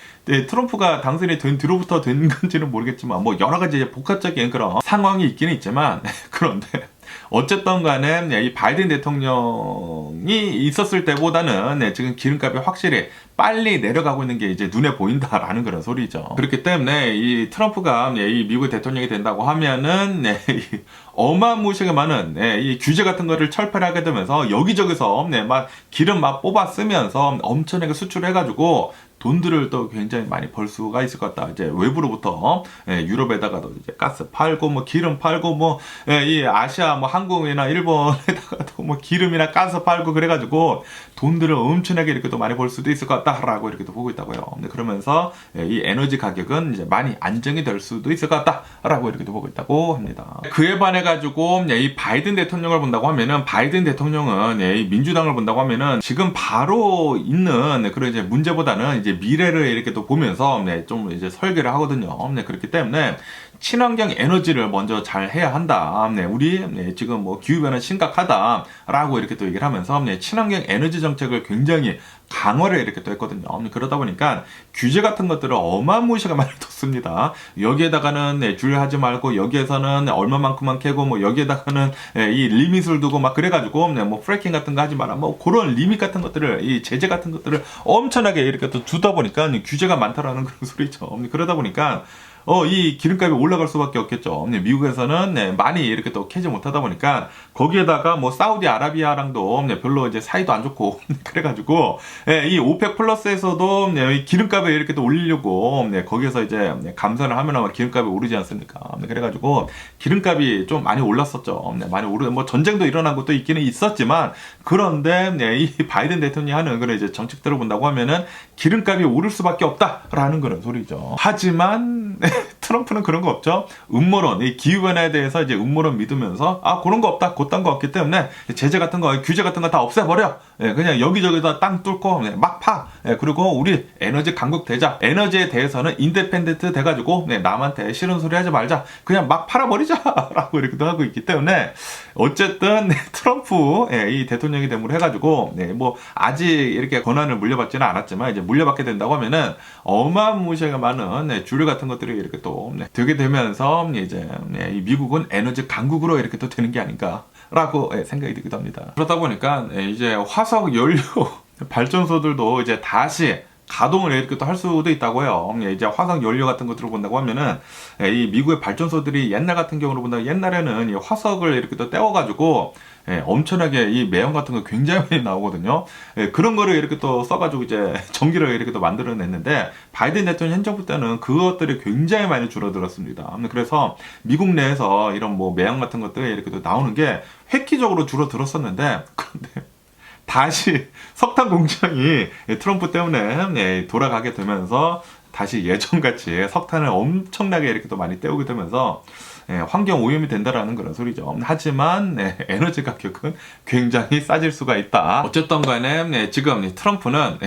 트럼프가 당선이 된 뒤로부터 된 건지는 모르겠지만 뭐 여러 가지 복합적인 그런 상황이 있기는 있지만, 그런데 어쨌든 간에 이 바이든 대통령이 있었을 때보다는 지금 기름값이 확실히 빨리 내려가고 있는 게 이제 눈에 보인다라는 그런 소리죠. 그렇기 때문에 이 트럼프가 이 미국 대통령이 된다고 하면은 어마무시하게 많은 이 규제 같은 거를 철폐를 하게 되면서 여기저기서 막 기름 막 뽑아 쓰면서 엄청나게 수출을 해가지고 돈들을 또 굉장히 많이 벌 수가 있을 것 같다. 이제 외부로부터 유럽에다가도 이제 가스 팔고 뭐 기름 팔고 뭐 이 아시아 뭐 한국이나 일본에다가도 뭐 기름이나 가스 팔고 그래가지고 돈들을 엄청나게 이렇게 또 많이 벌 수도 있을 것 같다라고 이렇게 또 보고 있다고요. 그러면서 이 에너지 가격은 이제 많이 안정이 될 수도 있을 것 같다라고 이렇게 또 보고 있다고 합니다. 그에 반해 가지고 이 바이든 대통령을 본다고 하면은 바이든 대통령은 이 민주당을 본다고 하면은 지금 바로 있는 그런 이제 문제보다는 이제 미래를 이렇게 또 보면서 좀 이제 설계를 하거든요. 그렇기 때문에 친환경 에너지를 먼저 잘 해야 한다. 우리 지금 뭐 기후변화 심각하다라고 이렇게 또 얘기를 하면서 친환경 에너지 정책을 굉장히 강화를 이렇게 또 했거든요. 그러다 보니까 규제 같은 것들을 어마무시하게 많이 뒀습니다. 여기에다가는 줄하지 말고 여기에서는 얼마만큼만 캐고 뭐 여기에다가는 이 리밋을 두고 막 그래가지고 뭐 프래킹 같은 거 하지 마라 뭐 그런 리밋 같은 것들을 이 제재 같은 것들을 엄청나게 이렇게 또 주다 보니까 규제가 많다라는 그런 소리죠. 그러다 보니까 이 기름값이 올라갈 수밖에 없겠죠. 미국에서는 많이 이렇게 또 캐지 못하다 보니까 거기에다가 뭐 사우디아라비아랑도 별로 이제 사이도 안 좋고 그래가지고 이 오펙 플러스에서도 이 기름값을 이렇게 또 올리려고 거기에서 이제 감산을 하면 아마 기름값이 오르지 않습니까? 그래가지고 기름값이 좀 많이 올랐었죠. 많이 뭐 전쟁도 일어난 것도 있기는 있었지만 그런데 이 바이든 대통령이 하는 그런 이제 정책들을 본다고 하면은 기름값이 오를 수밖에 없다라는 그런 소리죠. 하지만 트럼프는 그런 거 없죠. 음모론, 이 기후변화에 대해서 이제 음모론 믿으면서 그런 거 없다, 그딴 거 없기 때문에 제재 같은 거, 규제 같은 거 다 없애버려. 그냥 여기저기다 땅 뚫고 막 파. 그리고 우리 에너지 강국 되자. 에너지에 대해서는 인디펜던트 돼가지고 남한테 싫은 소리 하지 말자. 그냥 막 팔아버리자라고 이렇게도 하고 있기 때문에 어쨌든 트럼프 이 대통령이 됨으로 해가지고 뭐 아직 이렇게 권한을 물려받지는 않았지만 이제 물려받게 된다고 하면은 어마무시하게 많은 주류 같은 것들이 이렇게 또 되게 되면서 이제 이 미국은 에너지 강국으로 이렇게 또 되는 게 아닌가라고 생각이 들기도 합니다. 그러다 보니까 이제 화석 연료 발전소들도 이제 다시 가동을 이렇게 또 할 수도 있다고요. 이제 화석 연료 같은 것들을 본다고 하면은 이 미국의 발전소들이 옛날 같은 경우로 본다면 옛날에는 이 화석을 이렇게 또 떼어가지고 엄청나게 이 매연 같은 거 굉장히 많이 나오거든요. 그런 거를 이렇게 또 써가지고 이제 전기를 이렇게 또 만들어냈는데 바이든 대통령 현정부 때는 그것들이 굉장히 많이 줄어들었습니다. 그래서 미국 내에서 이런 뭐 매연 같은 것들이 이렇게 또 나오는 게 획기적으로 줄어들었었는데 그런데 다시 석탄 공장이 트럼프 때문에 돌아가게 되면서 다시 예전같이 석탄을 엄청나게 이렇게 또 많이 떼오게 되면서 환경 오염이 된다라는 그런 소리죠. 하지만 에너지 가격은 굉장히 싸질 수가 있다. 어쨌든 간에 지금 트럼프는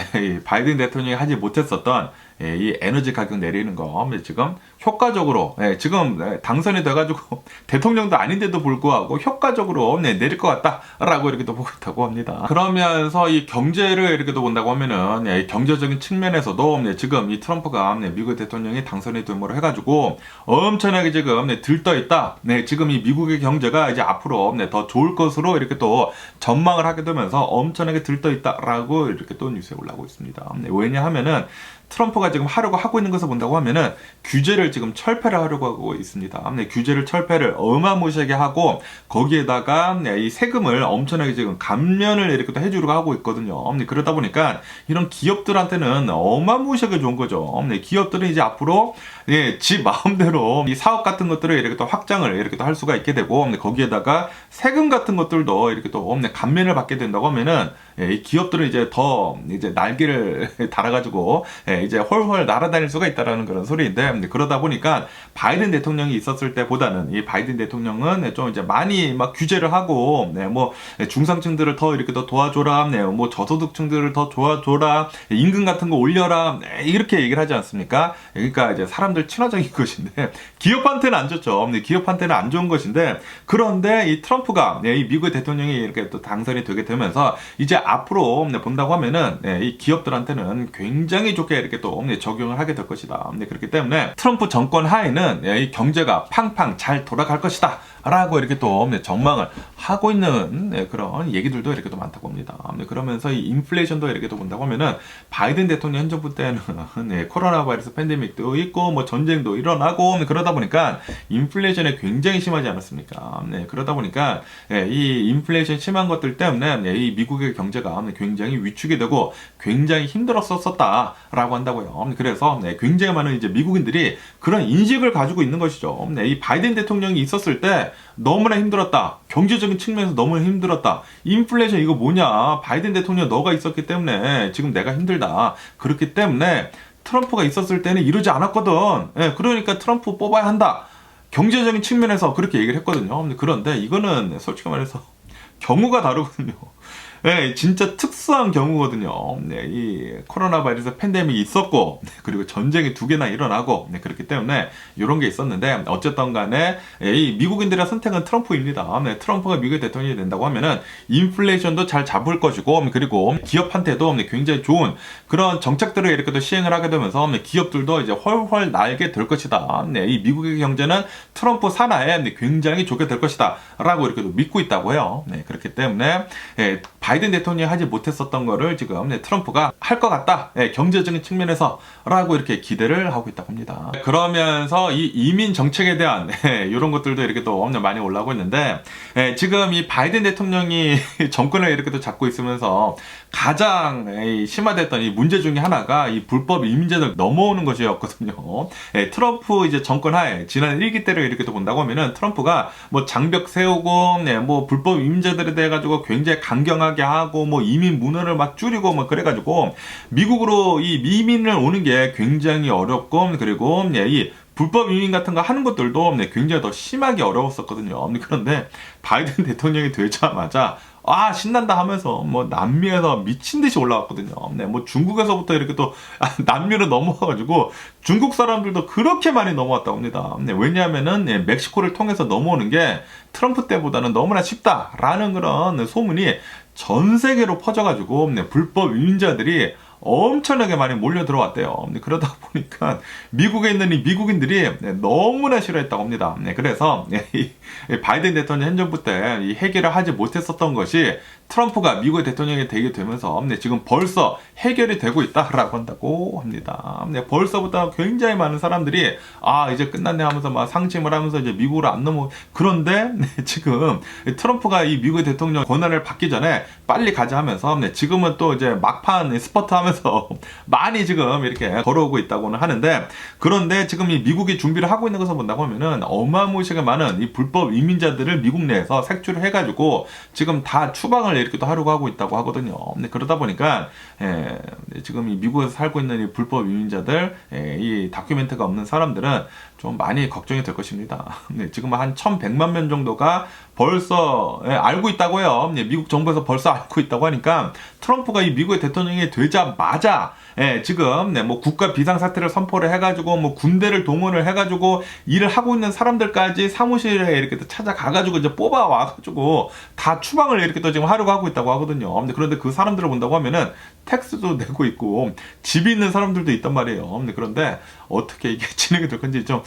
바이든 대통령이 하지 못했었던 이 에너지 가격 내리는 거 지금 효과적으로 지금 당선이 돼가지고 대통령도 아닌데도 불구하고 효과적으로 내릴 것 같다라고 이렇게 또 보고 있다고 합니다. 그러면서 이 경제를 이렇게 또 본다고 하면은 경제적인 측면에서도 지금 이 트럼프가 미국 대통령이 당선이 됨으로 해가지고 엄청나게 지금 들떠 있다. 지금 이 미국의 경제가 이제 앞으로 더 좋을 것으로 이렇게 또 전망을 하게 되면서 엄청나게 들떠 있다라고 이렇게 또 뉴스에 올라오고 있습니다. 왜냐하면은 트럼프가 지금 하고 있는 것을 본다고 하면은 규제를 지금 철폐를 하려고 하고 있습니다. 규제를 철폐를 어마무시하게 하고 거기에다가 이 세금을 엄청나게 지금 감면을 이렇게 또 해주려고 하고 있거든요. 그러다 보니까 이런 기업들한테는 어마무시하게 좋은 거죠. 기업들은 이제 앞으로 지 마음대로 이 사업 같은 것들을 이렇게 또 확장을 이렇게 또 할 수가 있게 되고 거기에다가 세금 같은 것들도 이렇게 또 감면을 받게 된다고 하면은 이 기업들은 이제 더 이제 날개를 달아가지고 이제 헐헐 날아다닐 수가 있다라는 그런 소리인데 그러다 보니까 바이든 대통령이 있었을 때보다는 이 바이든 대통령은 좀 이제 많이 막 규제를 하고 뭐 중상층들을 더 이렇게 더 도와줘라, 뭐 저소득층들을 더 도와줘라, 임금 같은 거 올려라 이렇게 얘기를 하지 않습니까? 그러니까 이제 사람들 친화적인 것인데 기업한테는 안 좋죠. 기업한테는 안 좋은 것인데 그런데 이 트럼프가 이 미국의 대통령이 이렇게 또 당선이 되게 되면서 이제 앞으로 본다고 하면은 이 기업들한테는 굉장히 좋게 이렇게 또 적용을 하게 될 것이다. 그렇기 때문에 트럼프 정권 하에는 이 경제가 팡팡 잘 돌아갈 것이다. 라고 이렇게 또 전망을 하고 있는 그런 얘기들도 이렇게 또 많다고 합니다. 그러면서 이 인플레이션도 이렇게 또 본다고 하면은 바이든 대통령 현정부 때는 코로나 바이러스 팬데믹도 있고 뭐 전쟁도 일어나고 그러다 보니까 인플레이션이 굉장히 심하지 않았습니까? 그러다 보니까 이 인플레이션 심한 것들 때문에 이 미국의 경제가 굉장히 위축이 되고 굉장히 힘들었었다라고 한다고요. 그래서 굉장히 많은 이제 미국인들이 그런 인식을 가지고 있는 것이죠. 이 바이든 대통령이 있었을 때 너무나 힘들었다. 경제적인 측면에서 너무 힘들었다. 인플레이션 이거 뭐냐. 바이든 대통령 너가 있었기 때문에 지금 내가 힘들다. 그렇기 때문에 트럼프가 있었을 때는 이러지 않았거든. 그러니까 트럼프 뽑아야 한다. 경제적인 측면에서 그렇게 얘기를 했거든요. 그런데 이거는 솔직히 말해서 경우가 다르거든요. 네, 진짜 특수한 경우거든요. 네, 이 코로나 바이러스 팬데믹이 있었고, 네, 그리고 전쟁이 2개나 일어나고, 네, 그렇기 때문에 이런 게 있었는데, 어쨌든 간에, 이 미국인들의 선택은 트럼프입니다. 네, 트럼프가 미국의 대통령이 된다고 하면은, 인플레이션도 잘 잡을 것이고, 그리고 기업한테도 굉장히 좋은 그런 정책들을 이렇게 또 시행을 하게 되면서, 기업들도 이제 훨훨 날게 될 것이다. 네, 이 미국의 경제는 트럼프 산하에 굉장히 좋게 될 것이다. 라고 이렇게 또 믿고 있다고 해요. 네, 그렇기 때문에, 바이든 대통령이 하지 못했었던 거를 지금 트럼프가 할 것 같다. 경제적인 측면에서 라고 이렇게 기대를 하고 있다고 합니다. 그러면서 이 이민 정책에 대한 이런 것들도 이렇게 또 많이 올라오고 있는데 지금 이 바이든 대통령이 정권을 이렇게 또 잡고 있으면서 가장 심화됐던 이 문제 중에 하나가 이 불법 이민자들 넘어오는 것이었거든요. 트럼프 이제 정권 하에 지난 1기 때를 이렇게 또 본다고 하면은 트럼프가 뭐 장벽 세우고 뭐 불법 이민자들에 대해 가지고 굉장히 강경하게 하고 뭐 이민 문화를 막 줄이고 뭐 그래가지고 미국으로 이 이민을 오는 게 굉장히 어렵고 그리고 이 불법 이민 같은 거 하는 것들도 굉장히 더 심하게 어려웠었거든요. 그런데 바이든 대통령이 되자마자 신난다 하면서 뭐 남미에서 미친 듯이 올라왔거든요. 뭐 중국에서부터 이렇게 또 남미로 넘어와가지고 중국 사람들도 그렇게 많이 넘어왔다고 합니다. 왜냐하면은 멕시코를 통해서 넘어오는 게 트럼프 때보다는 너무나 쉽다라는 그런 소문이 전 세계로 퍼져가지고 불법 이민자들이 엄청나게 많이 몰려 들어왔대요. 그러다 보니까 미국에 있는 이 미국인들이 너무나 싫어했다고 합니다. 그래서 이 바이든 대통령 행정부 때 이 해결을 하지 못했었던 것이 트럼프가 미국의 대통령이 되게 되면서 지금 벌써 해결이 되고 있다라고 한다고 합니다. 벌써부터 굉장히 많은 사람들이 이제 끝났네 하면서 막 상심을 하면서 이제 미국으로 안 넘어. 그런데 지금 트럼프가 이 미국의 대통령 권한을 받기 전에 빨리 가자 하면서 지금은 또 이제 막판 스퍼트 하면서 많이 지금 이렇게 걸어오고 있다고는 하는데 그런데 지금 이 미국이 준비를 하고 있는 것을 본다고 하면은 어마무시하게 많은 이 불법 이민자들을 미국 내에서 색출을 해가지고 지금 다 추방을 이렇게 또 하려고 하고 있다고 하거든요. 그러다 보니까 지금 이 미국에서 살고 있는 이 불법 이민자들, 이 다큐멘트가 없는 사람들은 좀 많이 걱정이 될 것입니다. 지금 한 1,100만 명 정도가 벌써 알고 있다고 해요. 미국 정부에서 벌써 알고 있다고 하니까 트럼프가 이 미국의 대통령이 되자마자 지금 뭐 국가 비상사태를 선포를 해가지고 뭐 군대를 동원을 해가지고 일을 하고 있는 사람들까지 사무실에 이렇게 또 찾아가가지고 이제 뽑아와가지고 다 추방을 이렇게 또 지금 하려고 하고 있다고 하거든요. 그런데 그 사람들을 본다고 하면은 텍스도 내고 있고 집이 있는 사람들도 있단 말이에요. 그런데 어떻게 이게 진행이 될 건지 좀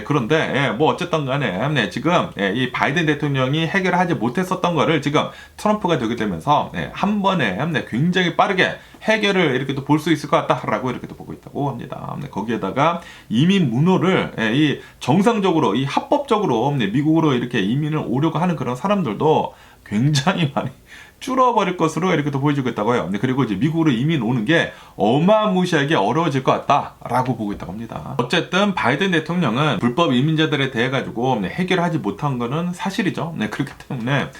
그런데 뭐 어쨌든 간에 지금 이 바이든 대통령이 해결하지 못했었던 거를 지금 트럼프가 되게 되면서 한 번에 굉장히 빠르게 해결을 이렇게 또 볼 수 있을 것 같다라고 이렇게 또 보고 있다고 합니다. 거기에다가 이민 문호를 이 정상적으로 이 합법적으로 미국으로 이렇게 이민을 오려고 하는 그런 사람들도 굉장히 많이 줄어버릴 것으로 이렇게 또 보여지고 있다고 해요. 그리고 이제 미국으로 이민 오는 게 어마무시하게 어려워질 것 같다라고 보고 있다고 합니다. 어쨌든 바이든 대통령은 불법 이민자들에 대해 가지고 해결하지 못한 거는 사실이죠. 그렇기 때문에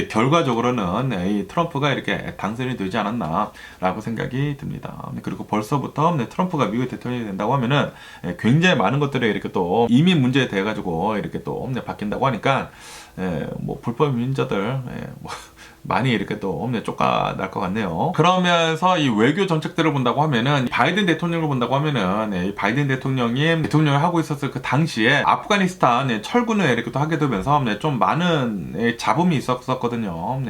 결과적으로는 이 트럼프가 이렇게 당선이 되지 않았나라고 생각이 듭니다. 그리고 벌써부터 트럼프가 미국 대통령이 된다고 하면은 굉장히 많은 것들이 이렇게 또 이민 문제에 대해 가지고 이렇게 또 바뀐다고 하니까 뭐 불법 이민자들 뭐 많이 이렇게 또 쫓아날 것 같네요. 그러면서 이 외교 정책들을 본다고 하면은 바이든 대통령을 본다고 하면은 이 바이든 대통령이 대통령을 하고 있었을 그 당시에 아프가니스탄 철군을 이렇게 또 하게 되면서 좀 많은 잡음이 있었거든요.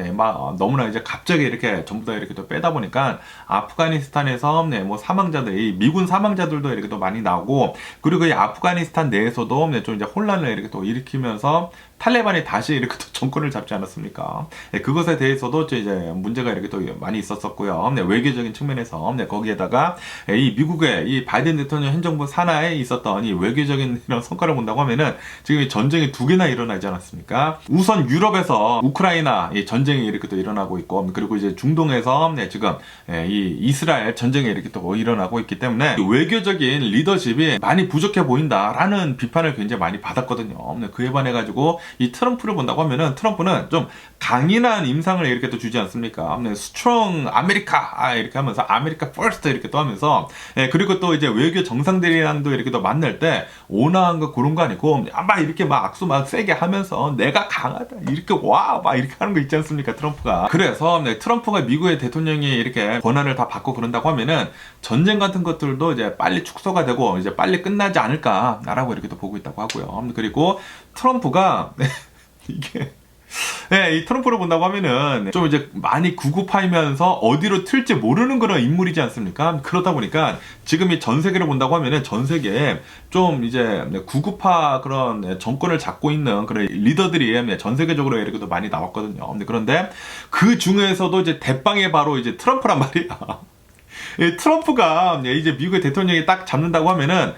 너무나 이제 갑자기 이렇게 전부 다 이렇게 또 빼다 보니까 아프가니스탄에서 뭐 사망자들, 이 미군 사망자들도 이렇게 또 많이 나오고 그리고 이 아프가니스탄 내에서도 좀 이제 혼란을 이렇게 또 일으키면서 탈레반이 다시 이렇게 또 정권을 잡지 않았습니까? 네, 그것에 대해서도 이제 문제가 이렇게 또 많이 있었었고요. 네, 외교적인 측면에서 네, 거기에다가 이 미국의 이 바이든 대통령 행정부 산하에 있었던 이 외교적인 이런 성과를 본다고 하면은 지금 이 전쟁이 두 개나 일어나지 않았습니까? 우선 유럽에서 우크라이나 이 전쟁이 이렇게 또 일어나고 있고, 그리고 이제 중동에서 네, 지금 이 이스라엘 전쟁이 이렇게 또 일어나고 있기 때문에 외교적인 리더십이 많이 부족해 보인다라는 비판을 굉장히 많이 받았거든요. 그에 반해 가지고 이 트럼프를 본다고 하면은 트럼프는 좀 강인한 임상을 이렇게 또 주지 않습니까? 스트롱 아메리카 이렇게 하면서 아메리카 퍼스트 이렇게 또 하면서 그리고 또 이제 외교 정상들이랑도 이렇게 또 만날 때 온화한 거 그런 거 아니고 막 이렇게 막 악수 막 세게 하면서 내가 강하다 이렇게 와 막 이렇게 하는 거 있지 않습니까? 트럼프가. 그래서 트럼프가 미국의 대통령이 이렇게 권한을 다 받고 그런다고 하면은 전쟁 같은 것들도 이제 빨리 축소가 되고 이제 빨리 끝나지 않을까라고 이렇게 또 보고 있다고 하고요. 그리고 트럼프가 이게 네, 이 트럼프를 본다고 하면은 좀 이제 많이 구구파이면서 어디로 튈지 모르는 그런 인물이지 않습니까? 그러다 보니까 지금 이 전 세계를 본다고 하면은 전 세계에 좀 이제 구구파 그런 정권을 잡고 있는 그런 리더들이 전 세계적으로 이렇게도 많이 나왔거든요. 그런데 그 중에서도 이제 대빵이 바로 이제 트럼프란 말이야. 트럼프가 이제 미국의 대통령이 딱 잡는다고 하면은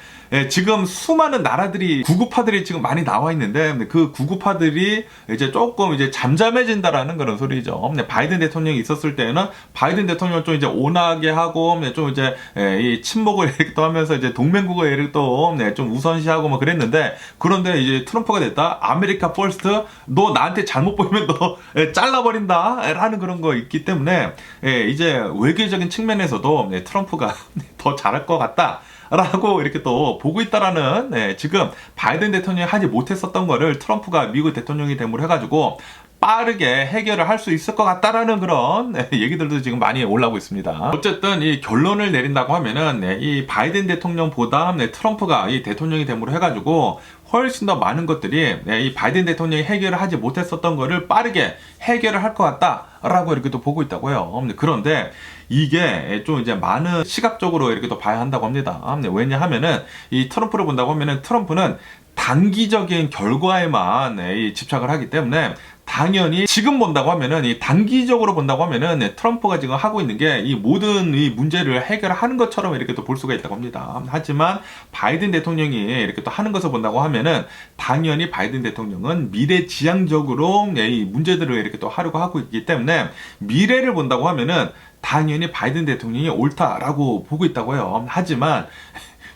지금 수많은 나라들이 구구파들이 지금 많이 나와 있는데 그 구구파들이 이제 조금 이제 잠잠해진다라는 그런 소리죠. 바이든 대통령이 있었을 때는 바이든 대통령 좀 이제 온화하게 하고 좀 이제 이 친목을 이렇게 또 하면서 이제 동맹국을 이렇게 또 좀 우선시하고 뭐 그랬는데 그런데 이제 트럼프가 됐다. 아메리카 퍼스트 너 나한테 잘못 보이면 너 잘라버린다 라는 그런 거 있기 때문에 이제 외교적인 측면에서도 트럼프가 더 잘할 것 같다. 라고 이렇게 또 보고 있다라는 지금 바이든 대통령이 하지 못했었던 거를 트럼프가 미국 대통령이 됨으로 해가지고 빠르게 해결을 할 수 있을 것 같다라는 그런 얘기들도 지금 많이 올라오고 있습니다. 어쨌든 이 결론을 내린다고 하면은 이 바이든 대통령보다 트럼프가 이 대통령이 됨으로 해가지고 훨씬 더 많은 것들이 이 바이든 대통령이 해결을 하지 못했었던 거를 빠르게 해결을 할 것 같다라고 이렇게 또 보고 있다고요. 그런데 이게 좀 이제 많은 시각적으로 이렇게 또 봐야 한다고 합니다. 왜냐하면은 이 트럼프를 본다고 하면은 트럼프는 단기적인 결과에만 집착을 하기 때문에 당연히 지금 본다고 하면은 이 단기적으로 본다고 하면은 트럼프가 지금 하고 있는 게 이 모든 이 문제를 해결하는 것처럼 이렇게 또 볼 수가 있다고 합니다. 하지만 바이든 대통령이 이렇게 또 하는 것을 본다고 하면은 당연히 바이든 대통령은 미래지향적으로 이 문제들을 이렇게 또 하려고 하고 있기 때문에 미래를 본다고 하면은 당연히 바이든 대통령이 옳다라고 보고 있다고요. 하지만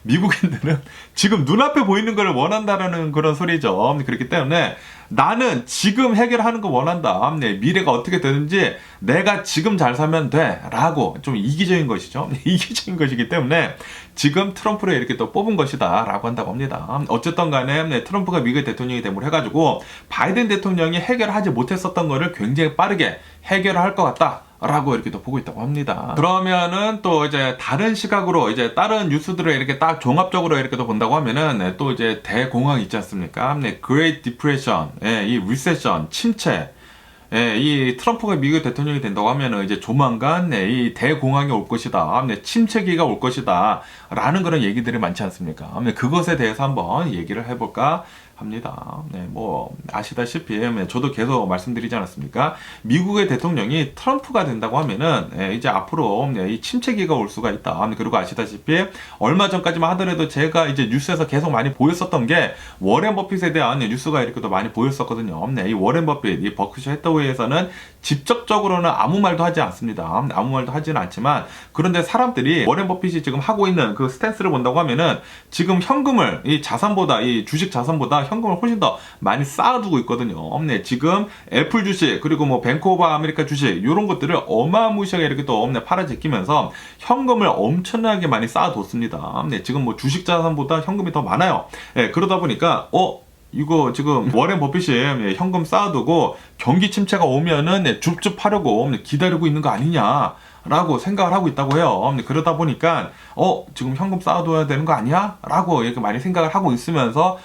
미국인들은 지금 눈앞에 보이는 걸 원한다라는 그런 소리죠. 그렇기 때문에 나는 지금 해결하는 거 원한다. 미래가 어떻게 되는지 내가 지금 잘 살면 돼. 라고 좀 이기적인 것이죠. 이기적인 것이기 때문에 지금 트럼프를 이렇게 또 뽑은 것이다. 라고 한다고 합니다. 어쨌든 간에 트럼프가 미국의 대통령이 됨으로 해가지고 바이든 대통령이 해결하지 못했었던 거를 굉장히 빠르게 해결할 것 같다. 라고 이렇게 또 보고 있다고 합니다. 그러면은 또 이제 다른 시각으로 이제 다른 뉴스들을 이렇게 딱 종합적으로 이렇게 또 본다고 하면은 또 이제 대공황 있지 않습니까? Great Depression, 이 Recession, 침체. 이 트럼프가 미국 대통령이 된다고 하면은 이제 조만간 이 대공황이 올 것이다. 침체기가 올 것이다. 라는 그런 얘기들이 많지 않습니까? 그것에 대해서 한번 얘기를 해볼까 합니다. 뭐 아시다시피 저도 계속 말씀드리지 않았습니까? 미국의 대통령이 트럼프가 된다고 하면은 이제 앞으로 이 침체기가 올 수가 있다. 그리고 아시다시피 얼마 전까지만 하더라도 제가 이제 뉴스에서 계속 많이 보였었던 게 워렌 버핏에 대한 뉴스가 이렇게 또 많이 보였었거든요. 이 워렌 버핏, 이 버크셔 해서웨이에서는 직접적으로는 아무 말도 하지 않습니다. 아무 말도 하지는 않지만 그런데 사람들이 워렌 버핏이 지금 하고 있는 그 스탠스를 본다고 하면은 지금 현금을 이 자산보다 이 주식 자산보다 현금을 훨씬 더 많이 쌓아두고 있거든요. 지금 애플 주식 그리고 뭐 뱅크 오브 아메리카 주식 이런 것들을 어마무시하게 이렇게 또 팔아 제끼면서 현금을 엄청나게 많이 쌓아뒀습니다. 지금 뭐 주식 자산보다 현금이 더 많아요. 그러다 보니까 이거 지금 워렌 버핏이 현금 쌓아두고 경기 침체가 오면은 줍줍 하려고 기다리고 있는 거 아니냐 라고 생각을 하고 있다고 해요. 그러다 보니까 지금 현금 쌓아둬야 되는 거 아니야? 라고 이렇게 많이 생각을 하고 있으면서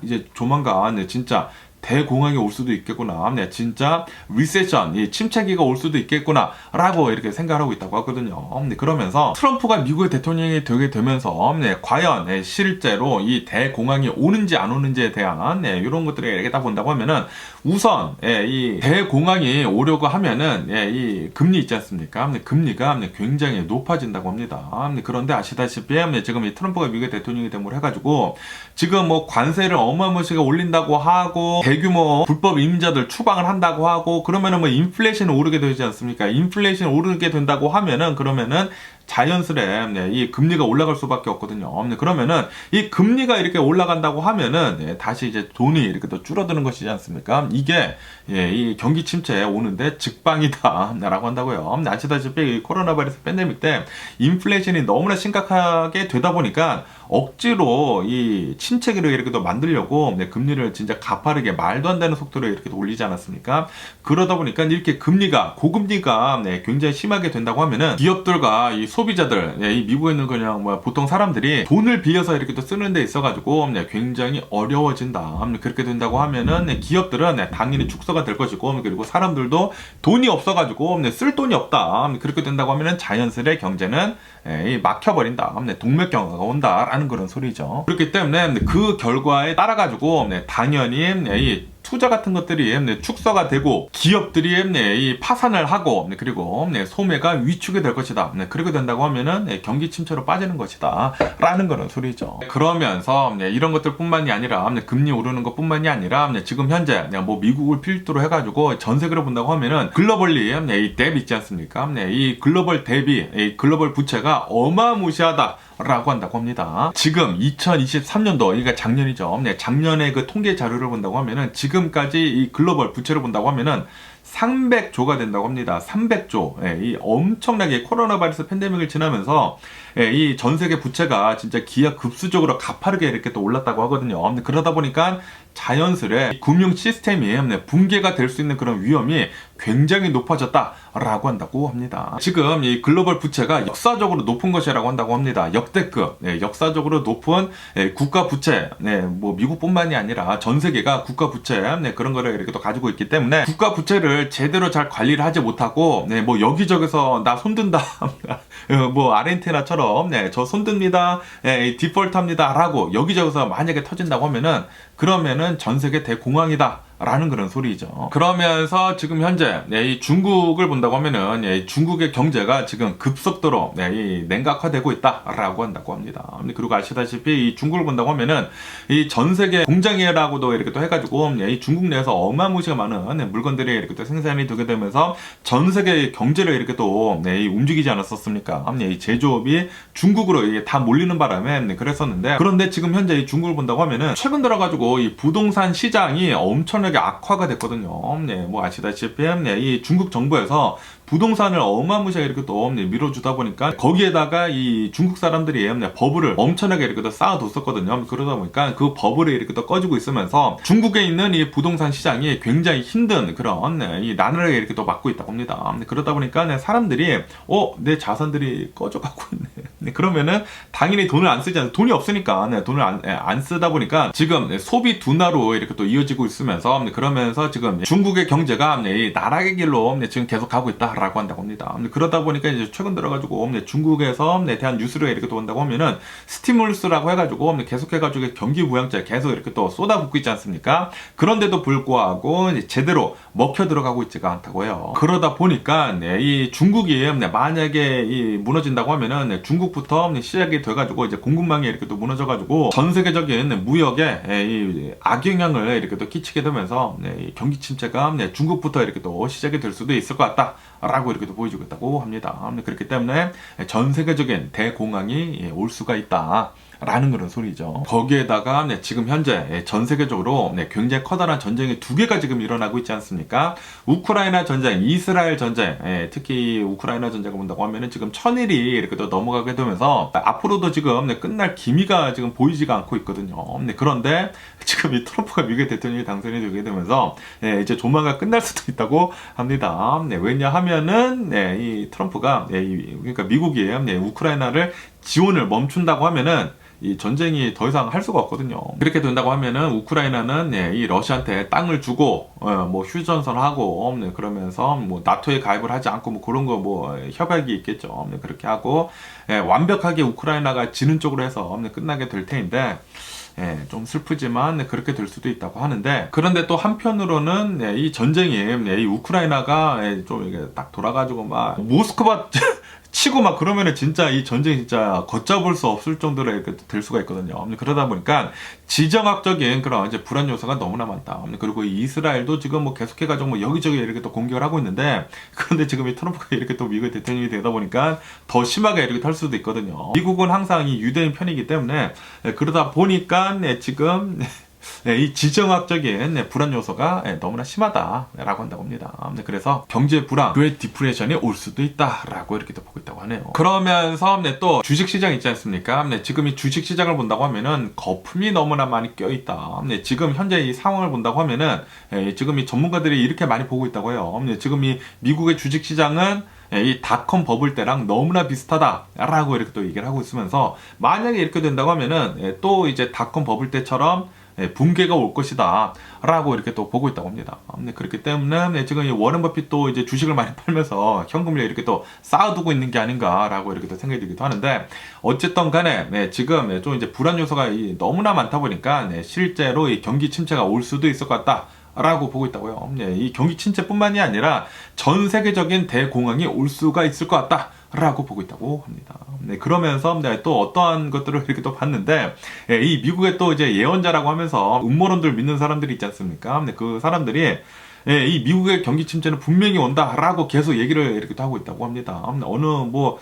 이제 조만간 진짜 대공황이 올 수도 있겠구나. 네, 진짜 리세션, 이 침체기가 올 수도 있겠구나. 라고 이렇게 생각을 하고 있다고 하거든요. 네, 그러면서 트럼프가 미국의 대통령이 되게 되면서 네, 과연 네, 실제로 이 대공황이 오는지 안 오는지에 대한 네, 이런 것들을 이렇게 딱 본다고 하면은 우선 예, 이 대공황이 오려고 하면은 예, 이 금리 있지 않습니까? 네, 금리가 네, 굉장히 높아진다고 합니다. 네, 그런데 아시다시피 네, 지금 이 트럼프가 미국의 대통령이 됨으로 해가지고 지금 뭐 관세를 어마무시하게 올린다고 하고 대규모 불법 이민자들 추방을 한다고 하고 그러면은 뭐 인플레이션이 오르게 되지 않습니까? 인플레이션이 오르게 된다고 하면은 그러면은 자연스레 네, 이 금리가 올라갈 수밖에 없거든요. 네, 그러면은 이 금리가 이렇게 올라간다고 하면은 네, 다시 이제 돈이 이렇게 또 줄어드는 것이지 않습니까? 이게 예, 이 경기 침체에 오는데 직방이다라고 한다고요. 아시다시피 이 코로나 바이러스 팬데믹 때 인플레이션이 너무나 심각하게 되다 보니까 억지로 이 침체기를 이렇게 또 만들려고 네, 금리를 진짜 가파르게 말도 안 되는 속도로 이렇게 또 올리지 않았습니까? 그러다 보니까 이렇게 금리가 고금리가 네, 굉장히 심하게 된다고 하면은 기업들과 이 소비자들, 네, 이 미국에 있는 그냥 뭐 보통 사람들이 돈을 빌려서 이렇게 또 쓰는 데 있어가지고 네, 굉장히 어려워진다. 그렇게 된다고 하면은 네, 기업들은 네, 당연히 축소가 될 것이고 그리고 사람들도 돈이 없어가지고 네, 쓸 돈이 없다. 그렇게 된다고 하면은 자연스레 경제는 막혀버린다. 동맥경화가 온다라는 그런 소리죠. 그렇기 때문에 그 결과에 따라가지고 당연히 이 투자 같은 것들이 축소가 되고 기업들이 이 파산을 하고 그리고 소매가 위축이 될 것이다. 그렇게 된다고 하면은 경기 침체로 빠지는 것이다 라는 그런 소리죠. 그러면서 이런 것들 뿐만이 아니라 금리 오르는 것 뿐만이 아니라 지금 현재 뭐 미국을 필두로 해가지고 전 세계로 본다고 하면은 글로벌리 이 뎁 있지 않습니까? 이 글로벌 뎁이 이 글로벌 부채가 어마무시하다 라고 한다고 합니다. 지금 2023년도, 그러니까 작년이죠. 작년에 그 통계 자료를 본다고 하면은 지금까지 이 글로벌 부채를 본다고 하면은 300조가 된다고 합니다. 300조. 이 엄청나게 코로나 바이러스 팬데믹을 지나면서 이 전 세계 부채가 진짜 기하급수적으로 가파르게 이렇게 또 올랐다고 하거든요. 그러다 보니까 자연스레 금융 시스템이 붕괴가 될 수 있는 그런 위험이 굉장히 높아졌다라고 한다고 합니다. 지금 이 글로벌 부채가 역사적으로 높은 것이라고 한다고 합니다. 역대급, 역사적으로 높은 국가 부채, 뭐 미국뿐만이 아니라 전 세계가 국가 부채 그런 거를 이렇게 또 가지고 있기 때문에 국가 부채를 제대로 잘 관리를 하지 못하고 뭐 여기저기서 나 손든다, 뭐 아르헨티나처럼 저 손듭니다, 디폴트합니다라고 여기저기서 만약에 터진다고 하면은 그러면은 전 세계 대공황이다. 라는 그런 소리죠. 그러면서 지금 현재 이 중국을 본다고 하면은 중국의 경제가 지금 급속도로 이 냉각화되고 있다라고 한다고 합니다. 그리고 아시다시피 이 중국을 본다고 하면은 이 전 세계 공장이라고도 이렇게 또 해가지고 이 중국 내에서 어마무시가 많은 물건들이 이렇게 또 생산이 되게 되면서 전 세계 경제를 이렇게 또 움직이지 않았었습니까? 이 제조업이 중국으로 다 몰리는 바람에 그랬었는데 그런데 지금 현재 이 중국을 본다고 하면은 최근 들어가지고 이 부동산 시장이 엄청나게 악화가 됐거든요. 뭐 아시다시피 이 중국 정부에서 부동산을 어마무시하게 이렇게 또 밀어주다 보니까 거기에다가 이 중국 사람들이 버블을 엄청나게 이렇게 또 쌓아뒀었거든요. 그러다 보니까 그 버블이 이렇게 또 꺼지고 있으면서 중국에 있는 이 부동산 시장이 굉장히 힘든 그런 이 나날하게 이렇게 또 맞고 있다고 합니다. 그러다 보니까 사람들이 내 자산들이 꺼져가고 있네. 그러면은 당연히 돈을 안 쓰지 않아요. 돈이 없으니까 돈을 안 쓰다 보니까 지금 소비 둔화로 이렇게 또 이어지고 있으면서 그러면서 지금 중국의 경제가 이 나락의 길로 지금 계속 가고 있다라고 한다고 합니다. 그러다 보니까 이제 최근 들어가지고 중국에서 대한 뉴스를 이렇게 또 온다고 하면은 스티뮬러스라고 해가지고 계속해가지고 경기 부양책 계속 이렇게 또 쏟아붓고 있지 않습니까? 그런데도 불구하고 제대로 먹혀 들어가고 있지가 않다고 해요. 그러다 보니까 이 중국이 만약에 무너진다고 하면은 중국부터 시작이 돼가지고 이제 공급망이 이렇게 또 무너져가지고 전 세계적인 무역에 이 악영향을 이렇게 또 끼치게 되면서 이 경기 침체가 중국부터 이렇게 또 시작이 될 수도 있을 것 같다라고 이렇게 또 보여주고 있다고 합니다. 그렇기 때문에 전 세계적인 대공황이 올 수가 있다. 라는 그런 소리죠. 거기에다가 지금 현재 전 세계적으로 굉장히 커다란 전쟁이 두 개가 지금 일어나고 있지 않습니까? 우크라이나 전쟁, 이스라엘 전쟁, 특히 우크라이나 전쟁을 본다고 하면은 지금 1000일이 이렇게 또 넘어가게 되면서 앞으로도 지금 끝날 기미가 지금 보이지가 않고 있거든요. 그런데 지금 이 트럼프가 미국의 대통령이 당선이 되게 되면서 이제 조만간 끝날 수도 있다고 합니다. 왜냐하면은 이 트럼프가 그러니까 미국이 우크라이나를 지원을 멈춘다고 하면은 이 전쟁이 더 이상 할 수가 없거든요. 그렇게 된다고 하면은 우크라이나는 이 러시아한테 땅을 주고 뭐 휴전선하고 그러면서 뭐 나토에 가입을 하지 않고 뭐 그런 거 뭐 협약이 있겠죠. 그렇게 하고 완벽하게 우크라이나가 지는 쪽으로 해서 끝나게 될 테인데 좀 슬프지만 그렇게 될 수도 있다고 하는데, 그런데 또 한편으로는 이 전쟁이 이 우크라이나가 좀 이게 딱 돌아가지고 막 모스크바 치고 막 그러면은 진짜 이 전쟁이 진짜 걷잡을 수 없을 정도로 이렇게 될 수가 있거든요. 그러다 보니까 지정학적인 그런 이제 불안 요소가 너무나 많다. 그리고 이 이스라엘도 지금 뭐 계속해가지고 뭐 여기저기 이렇게 또 공격을 하고 있는데, 그런데 지금 이 트럼프가 이렇게 또 미국 대통령이 되다 보니까 더 심하게 이렇게 탈 수도 있거든요. 미국은 항상 이 유대인 편이기 때문에 그러다 보니까 지금 이 지정학적인 불안 요소가 너무나 심하다라고 한다고 합니다. 그래서 경제 불안, 그레이트 디프레션이 올 수도 있다라고 이렇게 또 보고 있다고 하네요. 그러면서 또 주식시장 있지 않습니까? 지금 이 주식시장을 본다고 하면은 거품이 너무나 많이 껴있다. 지금 현재 이 상황을 본다고 하면은 지금 이 전문가들이 이렇게 많이 보고 있다고 해요. 지금 이 미국의 주식시장은 이 닷컴 버블 때랑 너무나 비슷하다라고 이렇게 또 얘기를 하고 있으면서, 만약에 이렇게 된다고 하면은 또 이제 닷컴 버블 때처럼 붕괴가 올 것이다 라고 이렇게 또 보고 있다고 합니다. 그렇기 때문에 지금 이 워런 버핏도 이제 주식을 많이 팔면서 현금을 이렇게 또 쌓아두고 있는 게 아닌가라고 이렇게 또 생각이 들기도 하는데, 어쨌든 간에 지금 좀 이제 불안 요소가 너무나 많다 보니까 실제로 이 경기 침체가 올 수도 있을 것 같다 라고 보고 있다고요. 이 경기 침체뿐만이 아니라 전 세계적인 대공황이 올 수가 있을 것 같다 라고 보고 있다고 합니다. 그러면서 또 어떠한 것들을 이렇게 또 봤는데, 이 미국의 또 이제 예언자라고 하면서 음모론들 믿는 사람들이 있지 않습니까? 그 사람들이 이 미국의 경기 침체는 분명히 온다라고 계속 얘기를 이렇게 또 하고 있다고 합니다. 어느 뭐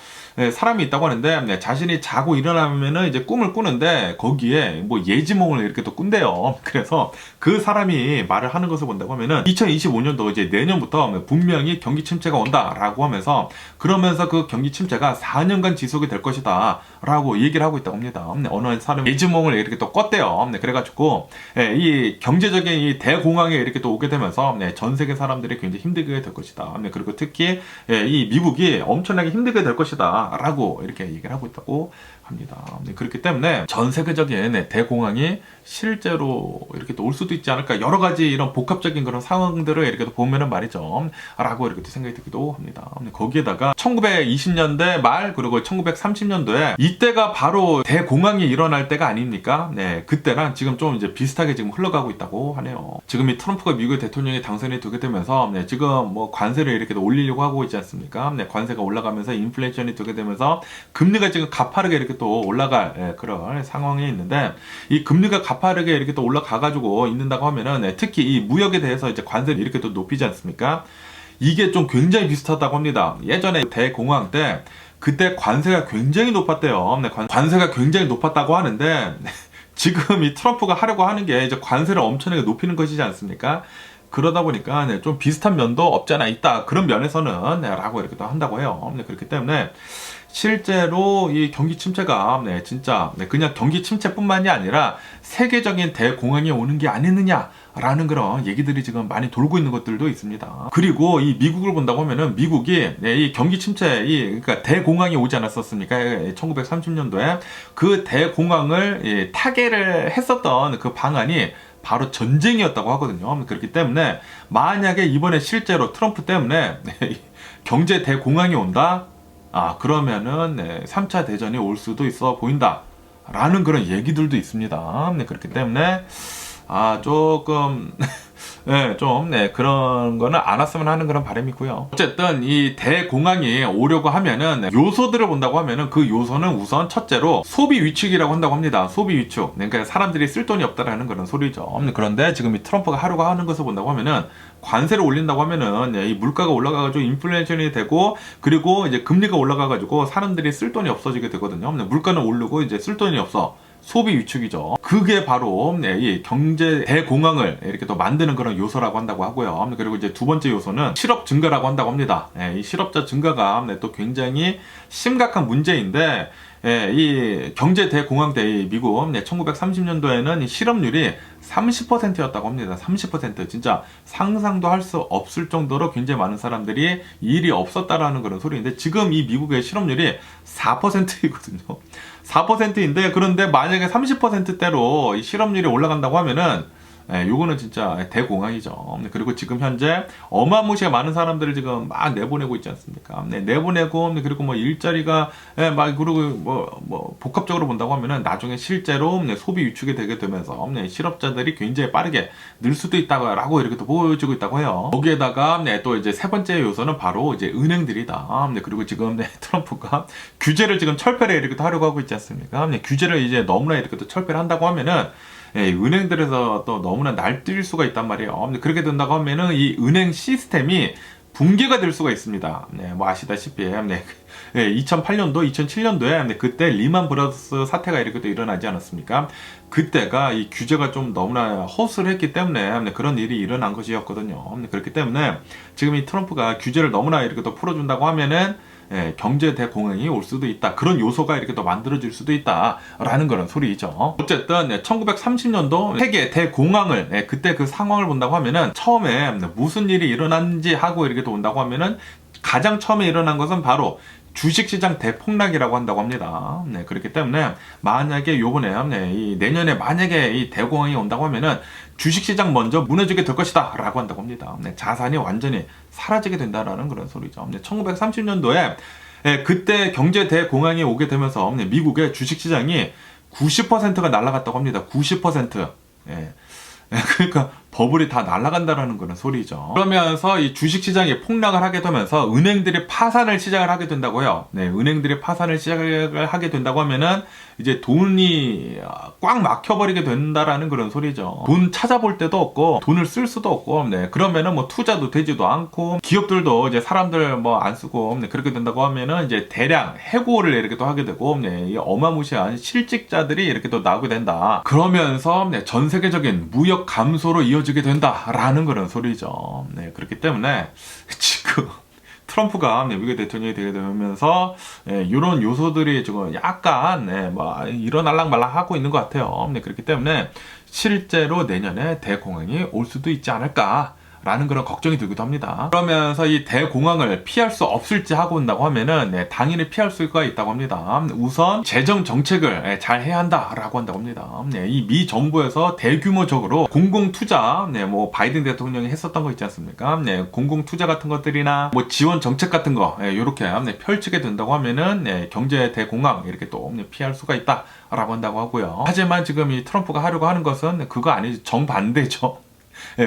사람이 있다고 하는데, 자신이 자고 일어나면은 이제 꿈을 꾸는데 거기에 뭐 예지몽을 이렇게 또 꾼대요. 그래서 그 사람이 말을 하는 것을 본다고 하면은 2025년도 이제 내년부터 분명히 경기 침체가 온다라고 하면서, 그러면서 그 경기 침체가 4년간 지속이 될 것이다 라고 얘기를 하고 있다고 합니다. 어느 사람이 예지몽을 이렇게 또 꿨대요. 그래가지고 이 경제적인 이 대공황에 이렇게 또 오게 되면서 전 세계 사람들이 굉장히 힘들게 될 것이다. 그리고 특히 이 미국이 엄청나게 힘들게 될 것이다 라고 이렇게 얘기를 하고 있다고 합니다. 그렇기 때문에 전 세계적인 대공황이 실제로 이렇게 또 올 수도 있지 않을까, 여러 가지 이런 복합적인 그런 상황들을 이렇게 또 보면은 말이죠 라고 이렇게 또 생각이 들기도 합니다. 거기에다가 1920년대 말 그리고 1930년도에 이때가 바로 대공황이 일어날 때가 아닙니까? 그때랑 지금 좀 이제 비슷하게 지금 흘러가고 있다고 하네요. 지금 이 트럼프가 미국의 대통령이 당선이 되게 되면서 지금 뭐 관세를 이렇게 또 올리려고 하고 있지 않습니까? 관세가 올라가면서 인플레이션이 되게 되면서 금리가 지금 가파르게 이렇게 또 올라갈 그런 상황이 있는데, 이 금리가 가파르게 이렇게 또 올라가가지고 있는다고 하면은 특히 이 무역에 대해서 이제 관세를 이렇게 또 높이지 않습니까? 이게 좀 굉장히 비슷하다고 합니다. 예전에 대공황 때 그때 관세가 굉장히 높았대요. 관세가 굉장히 높았다고 하는데 지금 이 트럼프가 하려고 하는 게 이제 관세를 엄청나게 높이는 것이지 않습니까? 그러다 보니까 좀 비슷한 면도 없지 않아 있다. 그런 면에서는 라고 이렇게 또 한다고 해요. 그렇기 때문에 실제로 이 경기 침체가 진짜 그냥 경기 침체뿐만이 아니라 세계적인 대공황이 오는 게 아니느냐라는 그런 얘기들이 지금 많이 돌고 있는 것들도 있습니다. 그리고 이 미국을 본다고 하면은 미국이 이 경기 침체, 그러니까 대공황이 오지 않았었습니까? 1930년도에 그 대공황을 타개를 했었던 그 방안이 바로 전쟁이었다고 하거든요. 그렇기 때문에 만약에 이번에 실제로 트럼프 때문에 경제 대공황이 온다? 그러면은 3차 대전이 올 수도 있어 보인다 라는 그런 얘기들도 있습니다. 그렇기 때문에 조금 그런 거는 안 왔으면 하는 그런 바람이고요. 어쨌든 이 대공황이 오려고 하면은 요소들을 본다고 하면은 그 요소는 우선 첫째로 소비 위축이라고 한다고 합니다. 소비 위축. 그러니까 사람들이 쓸 돈이 없다라는 그런 소리죠. 그런데 지금 이 트럼프가 하려고 하는 것을 본다고 하면은 관세를 올린다고 하면은 이 물가가 올라가가지고 인플레이션이 되고, 그리고 이제 금리가 올라가가지고 사람들이 쓸 돈이 없어지게 되거든요. 물가는 오르고 이제 쓸 돈이 없어. 소비 위축이죠. 그게 바로 이 경제 대공황을 이렇게 또 만드는 그런 요소라고 한다고 하고요. 그리고 이제 두 번째 요소는 실업 증가라고 한다고 합니다. 이 실업자 증가가 또 굉장히 심각한 문제인데, 이 경제 대공황 때 이 미국 1930년도에는 실업률이 30%였다고 합니다. 30%. 진짜 상상도 할 수 없을 정도로 굉장히 많은 사람들이 일이 없었다라는 그런 소리인데 지금 이 미국의 실업률이 4%이거든요. 4%인데 그런데 만약에 30%대로 이 실업률이 올라간다고 하면은 요거는 진짜 대공황이죠. 그리고 지금 현재 어마무시하게 많은 사람들을 지금 막 내보내고 있지 않습니까? 내보내고, 그리고 뭐 일자리가, 막, 그리고 뭐, 복합적으로 본다고 하면은 나중에 실제로 소비 위축이 되게 되면서 실업자들이 굉장히 빠르게 늘 수도 있다고 이렇게 또 보여지고 있다고 해요. 거기에다가 또 이제 세 번째 요소는 바로 이제 은행들이다. 그리고 지금 트럼프가 규제를 지금 철폐를 이렇게 또 하려고 하고 있지 않습니까? 규제를 이제 너무나 이렇게 또 철폐를 한다고 하면은 은행들에서 또 너무나 날뛸 수가 있단 말이에요. 그렇게 된다고 하면은 이 은행 시스템이 붕괴가 될 수가 있습니다. 뭐 아시다시피 2008년도, 2007년도에 그때 리만 브라더스 사태가 이렇게 또 일어나지 않았습니까? 그때가 이 규제가 좀 너무나 허술을 했기 때문에 그런 일이 일어난 것이었거든요. 그렇기 때문에 지금 이 트럼프가 규제를 너무나 이렇게 또 풀어준다고 하면은 경제 대공황이 올 수도 있다. 그런 요소가 이렇게 또 만들어질 수도 있다라는 그런 소리죠. 어쨌든 1930년도 세계 대공황을 그때 그 상황을 본다고 하면은 처음에 무슨 일이 일어났는지 하고 이렇게 또 온다고 하면은 가장 처음에 일어난 것은 바로 주식시장 대폭락이라고 한다고 합니다. 그렇기 때문에 만약에 요번에 내년에 만약에 이 대공황이 온다고 하면은 주식시장 먼저 무너지게 될 것이다 라고 한다고 합니다. 자산이 완전히 사라지게 된다라는 그런 소리죠. 1930년도에 그때 경제 대공황이 오게 되면서 미국의 주식시장이 90%가 날아갔다고 합니다. 90%. 그러니까 버블이 다 날아간다라는 그런 소리죠. 그러면서 이 주식시장이 폭락을 하게 되면서 은행들이 파산을 시작을 하게 된다고요. 은행들이 파산을 시작을 하게 된다고 하면은 이제 돈이 꽉 막혀버리게 된다라는 그런 소리죠. 돈 찾아볼 데도 없고 돈을 쓸 수도 없고 그러면은 뭐 투자도 되지도 않고 기업들도 이제 사람들 뭐 안 쓰고 그렇게 된다고 하면은 이제 대량 해고를 이렇게 또 하게 되고 이 어마무시한 실직자들이 이렇게 또 나오게 된다. 그러면서 전 세계적인 무역 감소로 이어지게 된다라는 그런 소리죠. 그렇기 때문에 지금 트럼프가 미국의 대통령이 되게 되면서 이런 요소들이 지금 약간 뭐 일어날랑 말랑 하고 있는 것 같아요. 그렇기 때문에 실제로 내년에 대공황이 올 수도 있지 않을까 라는 그런 걱정이 들기도 합니다. 그러면서 이 대공황을 피할 수 없을지 하고 온다고 하면은 당연히 피할 수가 있다고 합니다. 우선 재정 정책을 잘 해야 한다라고 한다고 합니다. 이 미 정부에서 대규모적으로 공공 투자, 뭐 바이든 대통령이 했었던 거 있지 않습니까? 공공 투자 같은 것들이나 뭐 지원 정책 같은 거 이렇게 펼치게 된다고 하면은 경제 대공황 이렇게 또 피할 수가 있다라고 한다고 하고요. 하지만 지금 이 트럼프가 하려고 하는 것은 그거 아니죠. 정반대죠.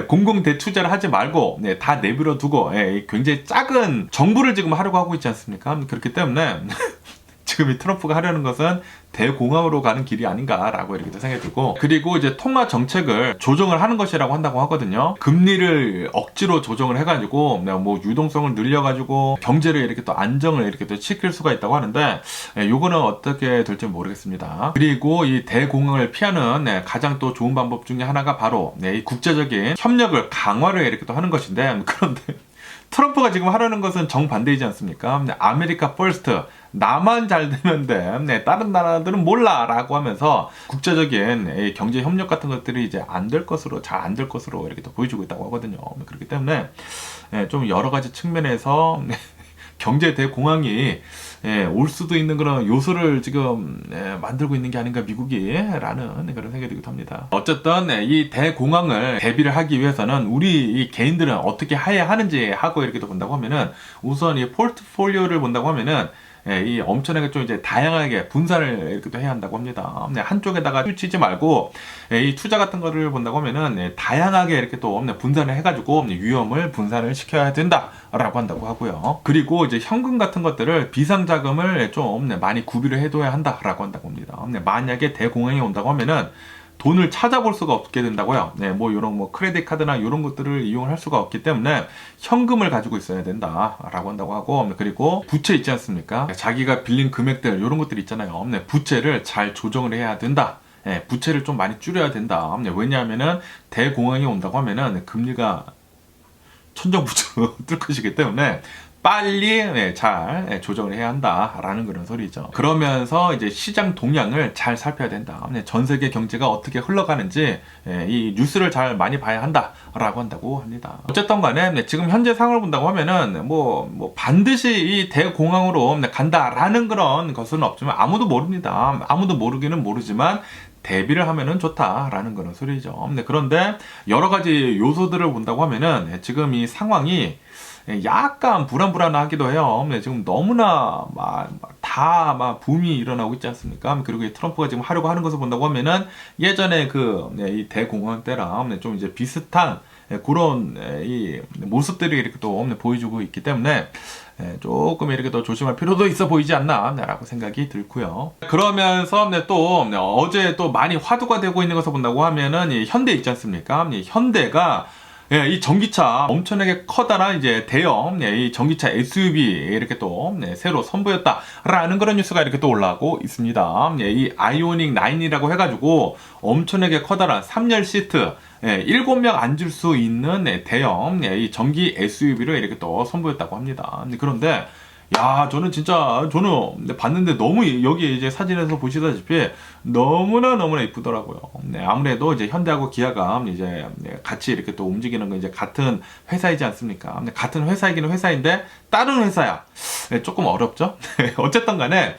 공공 대투자를 하지 말고 다 내버려 두고 굉장히 작은 정부를 지금 하려고 하고 있지 않습니까? 그렇기 때문에 지금 이 트럼프가 하려는 것은 대공황으로 가는 길이 아닌가라고 이렇게 생각이 들고, 그리고 이제 통화 정책을 조정을 하는 것이라고 한다고 하거든요. 금리를 억지로 조정을 해가지고 뭐 유동성을 늘려가지고 경제를 이렇게 또 안정을 이렇게 또 시킬 수가 있다고 하는데 요거는 어떻게 될지 모르겠습니다. 그리고 이 대공황을 피하는 가장 또 좋은 방법 중에 하나가 바로 이 국제적인 협력을 강화를 이렇게 또 하는 것인데, 그런데 트럼프가 지금 하려는 것은 정반대이지 않습니까? 아메리카 퍼스트, 나만 잘 되면 돼. 다른 나라들은 몰라. 라고 하면서 국제적인 경제 협력 같은 것들이 이제 안 될 것으로, 잘 안 될 것으로 이렇게 또 보여주고 있다고 하거든요. 그렇기 때문에 좀 여러 가지 측면에서 경제 대공황이 올 수도 있는 그런 요소를 지금 만들고 있는 게 아닌가 미국이 라는 그런 생각이 들기도 합니다. 어쨌든 이 대공황을 대비를 하기 위해서는 우리 이 개인들은 어떻게 해야 하는지 하고 이렇게 또 본다고 하면은, 우선 이 포트폴리오를 본다고 하면은 이 엄청나게 좀 이제 다양하게 분산을 이렇게 또 해야 한다고 합니다. 한쪽에다가 치지 말고 이 투자 같은 거를 본다고 하면은 다양하게 이렇게 또 분산을 해가지고 위험을 분산을 시켜야 된다라고 한다고 하고요. 그리고 이제 현금 같은 것들을 비상자금을 좀 많이 구비를 해둬야 한다라고 한다고 합니다. 만약에 대공황이 온다고 하면은 돈을 찾아볼 수가 없게 된다고요. 뭐 이런 뭐 크레딧 카드나 이런 것들을 이용할 수가 없기 때문에 현금을 가지고 있어야 된다라고 한다고 하고, 그리고 부채 있지 않습니까? 자기가 빌린 금액들 이런 것들 있잖아요. 부채를 잘 조정을 해야 된다. 부채를 좀 많이 줄여야 된다. 왜냐하면은 대공황이 온다고 하면은 금리가 천정부처로 뜰 것이기 때문에 빨리 잘 조정을 해야 한다라는 그런 소리죠. 그러면서 이제 시장 동향을 잘 살펴야 된다. 전 세계 경제가 어떻게 흘러가는지 이 뉴스를 잘 많이 봐야 한다라고 한다고 합니다. 어쨌든 간에 지금 현재 상황을 본다고 하면은 뭐 반드시 이 대공황으로 간다라는 그런 것은 없지만 아무도 모릅니다. 아무도 모르기는 모르지만 대비를 하면은 좋다라는 그런 소리죠. 그런데 여러 가지 요소들을 본다고 하면은 지금 이 상황이 약간 불안불안하기도 해요. 지금 너무나 막 붐이 일어나고 있지 않습니까? 그리고 이 트럼프가 지금 하려고 하는 것을 본다고 하면은 예전에 이 대공황 때랑 좀 이제 비슷한 그런 이 모습들이 이렇게 또 보여주고 있기 때문에 조금 이렇게 더 조심할 필요도 있어 보이지 않나 라고 생각이 들고요. 그러면서 또 어제 또 많이 화두가 되고 있는 것을 본다고 하면은 이 현대 있지 않습니까? 이 현대가 이 전기차 엄청나게 커다란 이제 대형 이 전기차 SUV 이렇게 또 새로 선보였다라는 그런 뉴스가 이렇게 또 올라오고 있습니다. 이 아이오닉 9이라고 해가지고 엄청나게 커다란 3열 시트 7명 앉을 수 있는 대형 이 전기 SUV를 이렇게 또 선보였다고 합니다. 그런데 저는 봤는데 너무 여기 이제 사진에서 보시다시피 너무나 이쁘더라고요. 아무래도 이제 현대하고 기아가 이제 같이 이렇게 또 움직이는 건 이제 같은 회사이지 않습니까? 같은 회사이기는 회사인데 다른 회사야. 조금 어렵죠? 어쨌든 간에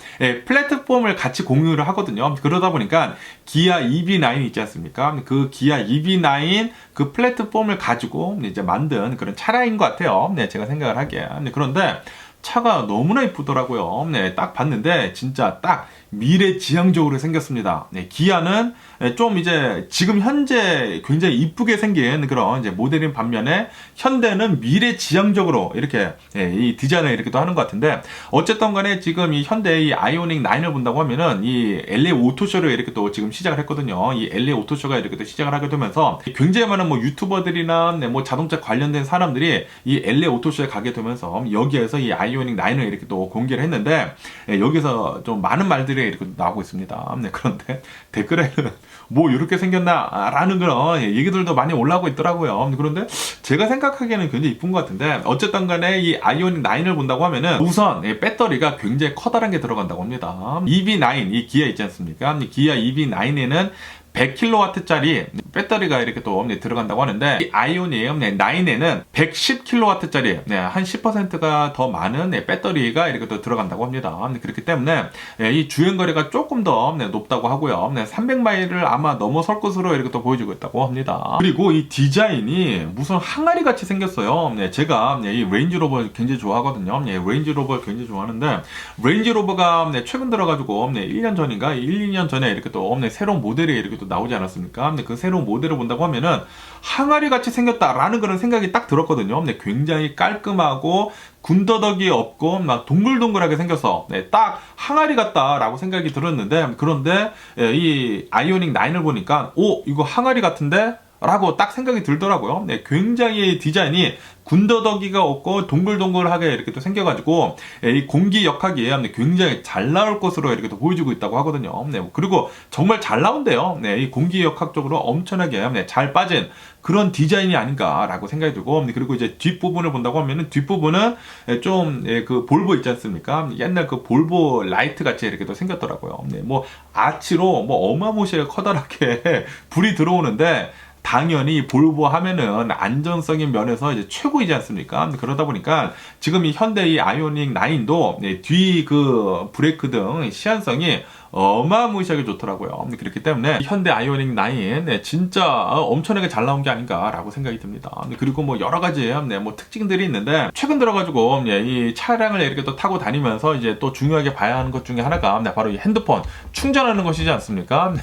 플랫폼을 같이 공유를 하거든요. 그러다 보니까 기아 EV9 있지 않습니까? 그 기아 EV9 그 플랫폼을 가지고 이제 만든 그런 차량인 것 같아요. 제가 생각을 하기에. 그런데 차가 너무나 이쁘더라고요. 딱 봤는데 진짜 딱 미래지향적으로 생겼습니다. 기아는 좀 이제 지금 현재 굉장히 이쁘게 생긴 그런 이제 모델인 반면에 현대는 미래지향적으로 이렇게 이 디자인을 이렇게 또 하는 것 같은데 어쨌든 간에 지금 이 현대의 아이오닉 9을 본다고 하면은 이 LA 오토쇼를 이렇게 또 지금 시작을 했거든요. 이 LA 오토쇼가 이렇게 또 시작을 하게 되면서 굉장히 많은 뭐 유튜버들이나 뭐 자동차 관련된 사람들이 이 LA 오토쇼에 가게 되면서 여기에서 이 아이오닉 9을 이렇게 또 공개를 했는데 여기서 좀 많은 말들이 이렇게 나오고 있습니다. 그런데 댓글에는 뭐 이렇게 생겼나 라는 그런 얘기들도 많이 올라오고 있더라고요. 그런데 제가 생각하기에는 굉장히 이쁜 것 같은데 어쨌든 간에 이 아이오닉 9을 본다고 하면은 우선 배터리가 굉장히 커다란 게 들어간다고 합니다. EV9 이 기아 있지 않습니까? 이 기아 EV9에는 100kW짜리 배터리가 이렇게 또 들어간다고 하는데 이 아이오닉 9에는 110kW짜리 한 10%가 더 많은 배터리가 이렇게 또 들어간다고 합니다. 그렇기 때문에 이 주행거리가 조금 더 높다고 하고요. 300마일을 아마 넘어설 것으로 이렇게 또 보여주고 있다고 합니다. 그리고 이 디자인이 무슨 항아리 같이 생겼어요. 제가 이 레인지로버 굉장히 좋아하거든요. 레인지로버 굉장히 좋아하는데 레인지로버가 최근 들어가지고 1년 전인가 1, 2년 전에 이렇게 또 새로운 모델이 이렇게 또 나오지 않았습니까? 근데 그 새로운 모델을 본다고 하면은 항아리 같이 생겼다라는 그런 생각이 딱 들었거든요. 근데 굉장히 깔끔하고 군더더기 없고 막 동글동글하게 생겨서 딱 항아리 같다라고 생각이 들었는데 그런데 이 아이오닉 9을 보니까 이거 항아리 같은데? 라고 딱 생각이 들더라고요. 굉장히 디자인이 군더더기가 없고 동글동글하게 이렇게 또 생겨가지고 이 공기 역학이 굉장히 잘 나올 것으로 이렇게 또 보여주고 있다고 하거든요. 그리고 정말 잘 나온대요. 이 공기 역학적으로 엄청나게 잘 빠진 그런 디자인이 아닌가라고 생각이 들고 그리고 이제 뒷부분을 본다고 하면은 뒷부분은 좀 그 볼보 있지 않습니까? 옛날 그 볼보 라이트 같이 이렇게 또 생겼더라고요. 뭐 아치로 뭐 어마무시하게 커다랗게 불이 들어오는데 당연히 볼보 하면은 안전성인 면에서 이제 최고이지 않습니까? 그러다 보니까 지금 이 현대의 아이오닉 9도 뒤 그 브레이크 등 시한성이 어마무시하게 좋더라고요. 그렇기 때문에 현대 아이오닉 9 진짜 엄청나게 잘 나온 게 아닌가라고 생각이 듭니다. 그리고 뭐 여러 가지 뭐 특징들이 있는데 최근 들어가지고 이 차량을 이렇게 또 타고 다니면서 이제 또 중요하게 봐야 하는 것 중에 하나가 바로 이 핸드폰 충전하는 것이지 않습니까?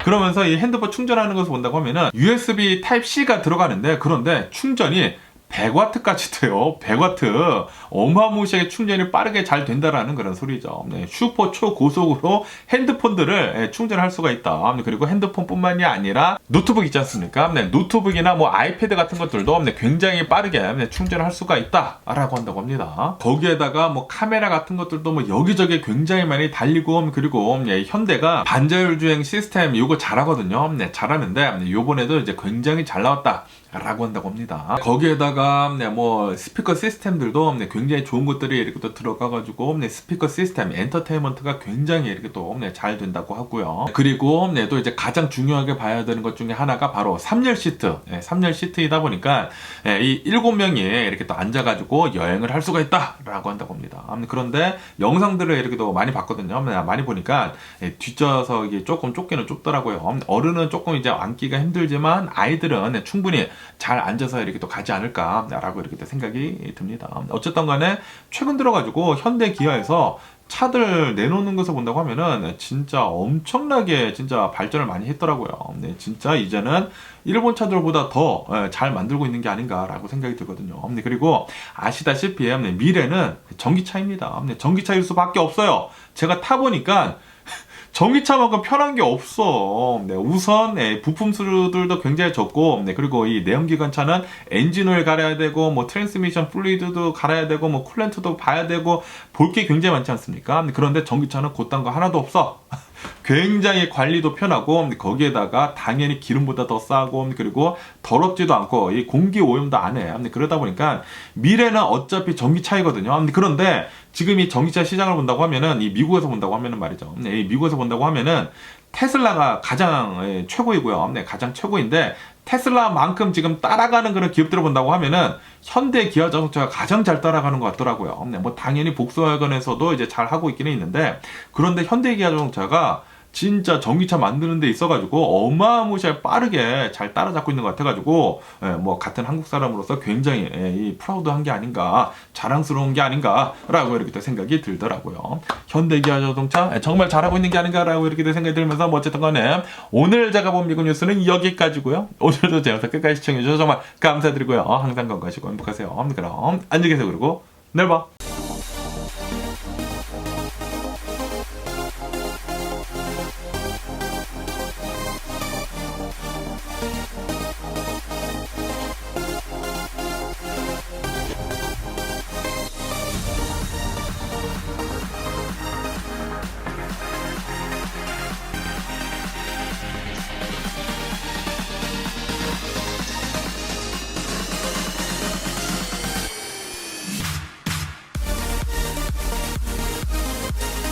그러면서 이 핸드폰 충전하는 것을 본다고 하면은 USB Type-C가 들어가는데 그런데 충전이 100W까지 돼요. 100W. 어마무시하게 충전이 빠르게 잘 된다라는 그런 소리죠. 슈퍼 초고속으로 핸드폰들을 충전할 수가 있다. 그리고 핸드폰뿐만이 아니라 노트북 있지 않습니까? 노트북이나 뭐 아이패드 같은 것들도 굉장히 빠르게 충전할 수가 있다라고 한다고 합니다. 거기에다가 뭐 카메라 같은 것들도 뭐 여기저기 굉장히 많이 달리고 그리고 현대가 반자율 주행 시스템 이거 잘하거든요. 잘하는데 요번에도 이제 굉장히 잘 나왔다. 라고 한다고 합니다. 거기에다가 거기다가 뭐 스피커 시스템들도 굉장히 좋은 것들이 이렇게 또 들어가가지고 스피커 시스템 엔터테인먼트가 굉장히 이렇게 또 잘 된다고 하고요. 그리고 또 이제 가장 중요하게 봐야 되는 것 중에 하나가 바로 3열 시트. 3열 시트이다 보니까 이 7명이 이렇게 또 앉아가지고 여행을 할 수가 있다라고 한다고 합니다. 그런데 영상들을 이렇게 또 많이 봤거든요. 많이 보니까 뒷좌석이 조금 좁기는 좁더라고요. 어른은 조금 이제 앉기가 힘들지만 아이들은 충분히 잘 앉아서 이렇게 또 가지 않을까라고 이렇게 또 생각이 듭니다. 어쨌든 간에 최근 들어가지고 현대 기아에서 차들 내놓는 것을 본다고 하면은 진짜 엄청나게 진짜 발전을 많이 했더라고요. 진짜 이제는 일본 차들보다 더 잘 만들고 있는 게 아닌가라고 생각이 들거든요. 그리고 아시다시피 미래는 전기차입니다. 전기차일 수밖에 없어요. 제가 타보니까 전기차만큼 편한 게 없어. 우선 부품 수들도 굉장히 적고, 그리고 이 내연기관차는 엔진오일 갈아야 되고, 뭐 트랜스미션 플루이드도 갈아야 되고, 뭐 쿨렌트도 봐야 되고, 볼 게 굉장히 많지 않습니까? 그런데 전기차는 그딴 거 하나도 없어. 굉장히 관리도 편하고, 거기에다가 당연히 기름보다 더 싸고, 그리고 더럽지도 않고 이 공기 오염도 안 해. 그러다 보니까 미래는 어차피 전기차이거든요. 그런데 지금 이 전기차 시장을 본다고 하면은, 이 미국에서 본다고 하면은 말이죠. 이 미국에서 본다고 하면은 테슬라가 가장 최고이고요. 가장 최고인데, 테슬라만큼 지금 따라가는 그런 기업들을 본다고 하면은 현대 기아 자동차가 가장 잘 따라가는 것 같더라고요. 뭐 당연히 복스와건에서도 이제 잘 하고 있기는 있는데, 그런데 현대 기아 자동차가 진짜 전기차 만드는 데 있어가지고 어마무시하게 빠르게 잘 따라잡고 있는 것 같아가지고 뭐 같은 한국 사람으로서 굉장히 이 프라우드한 게 아닌가, 자랑스러운 게 아닌가라고 이렇게 또 생각이 들더라고요. 현대기아 자동차 정말 잘하고 있는 게 아닌가라고 이렇게 또 생각이 들면서 뭐 어쨌든 간에 오늘 제가 본 미국 뉴스는 여기까지고요. 오늘도 제 영상 끝까지 시청해주셔서 정말 감사드리고요. 항상 건강하시고 행복하세요. 그럼 안녕히 계세요. 그리고 내일 봐.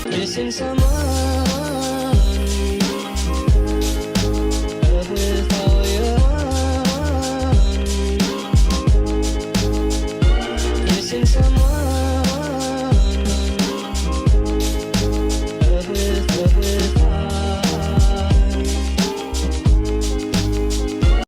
Missing someone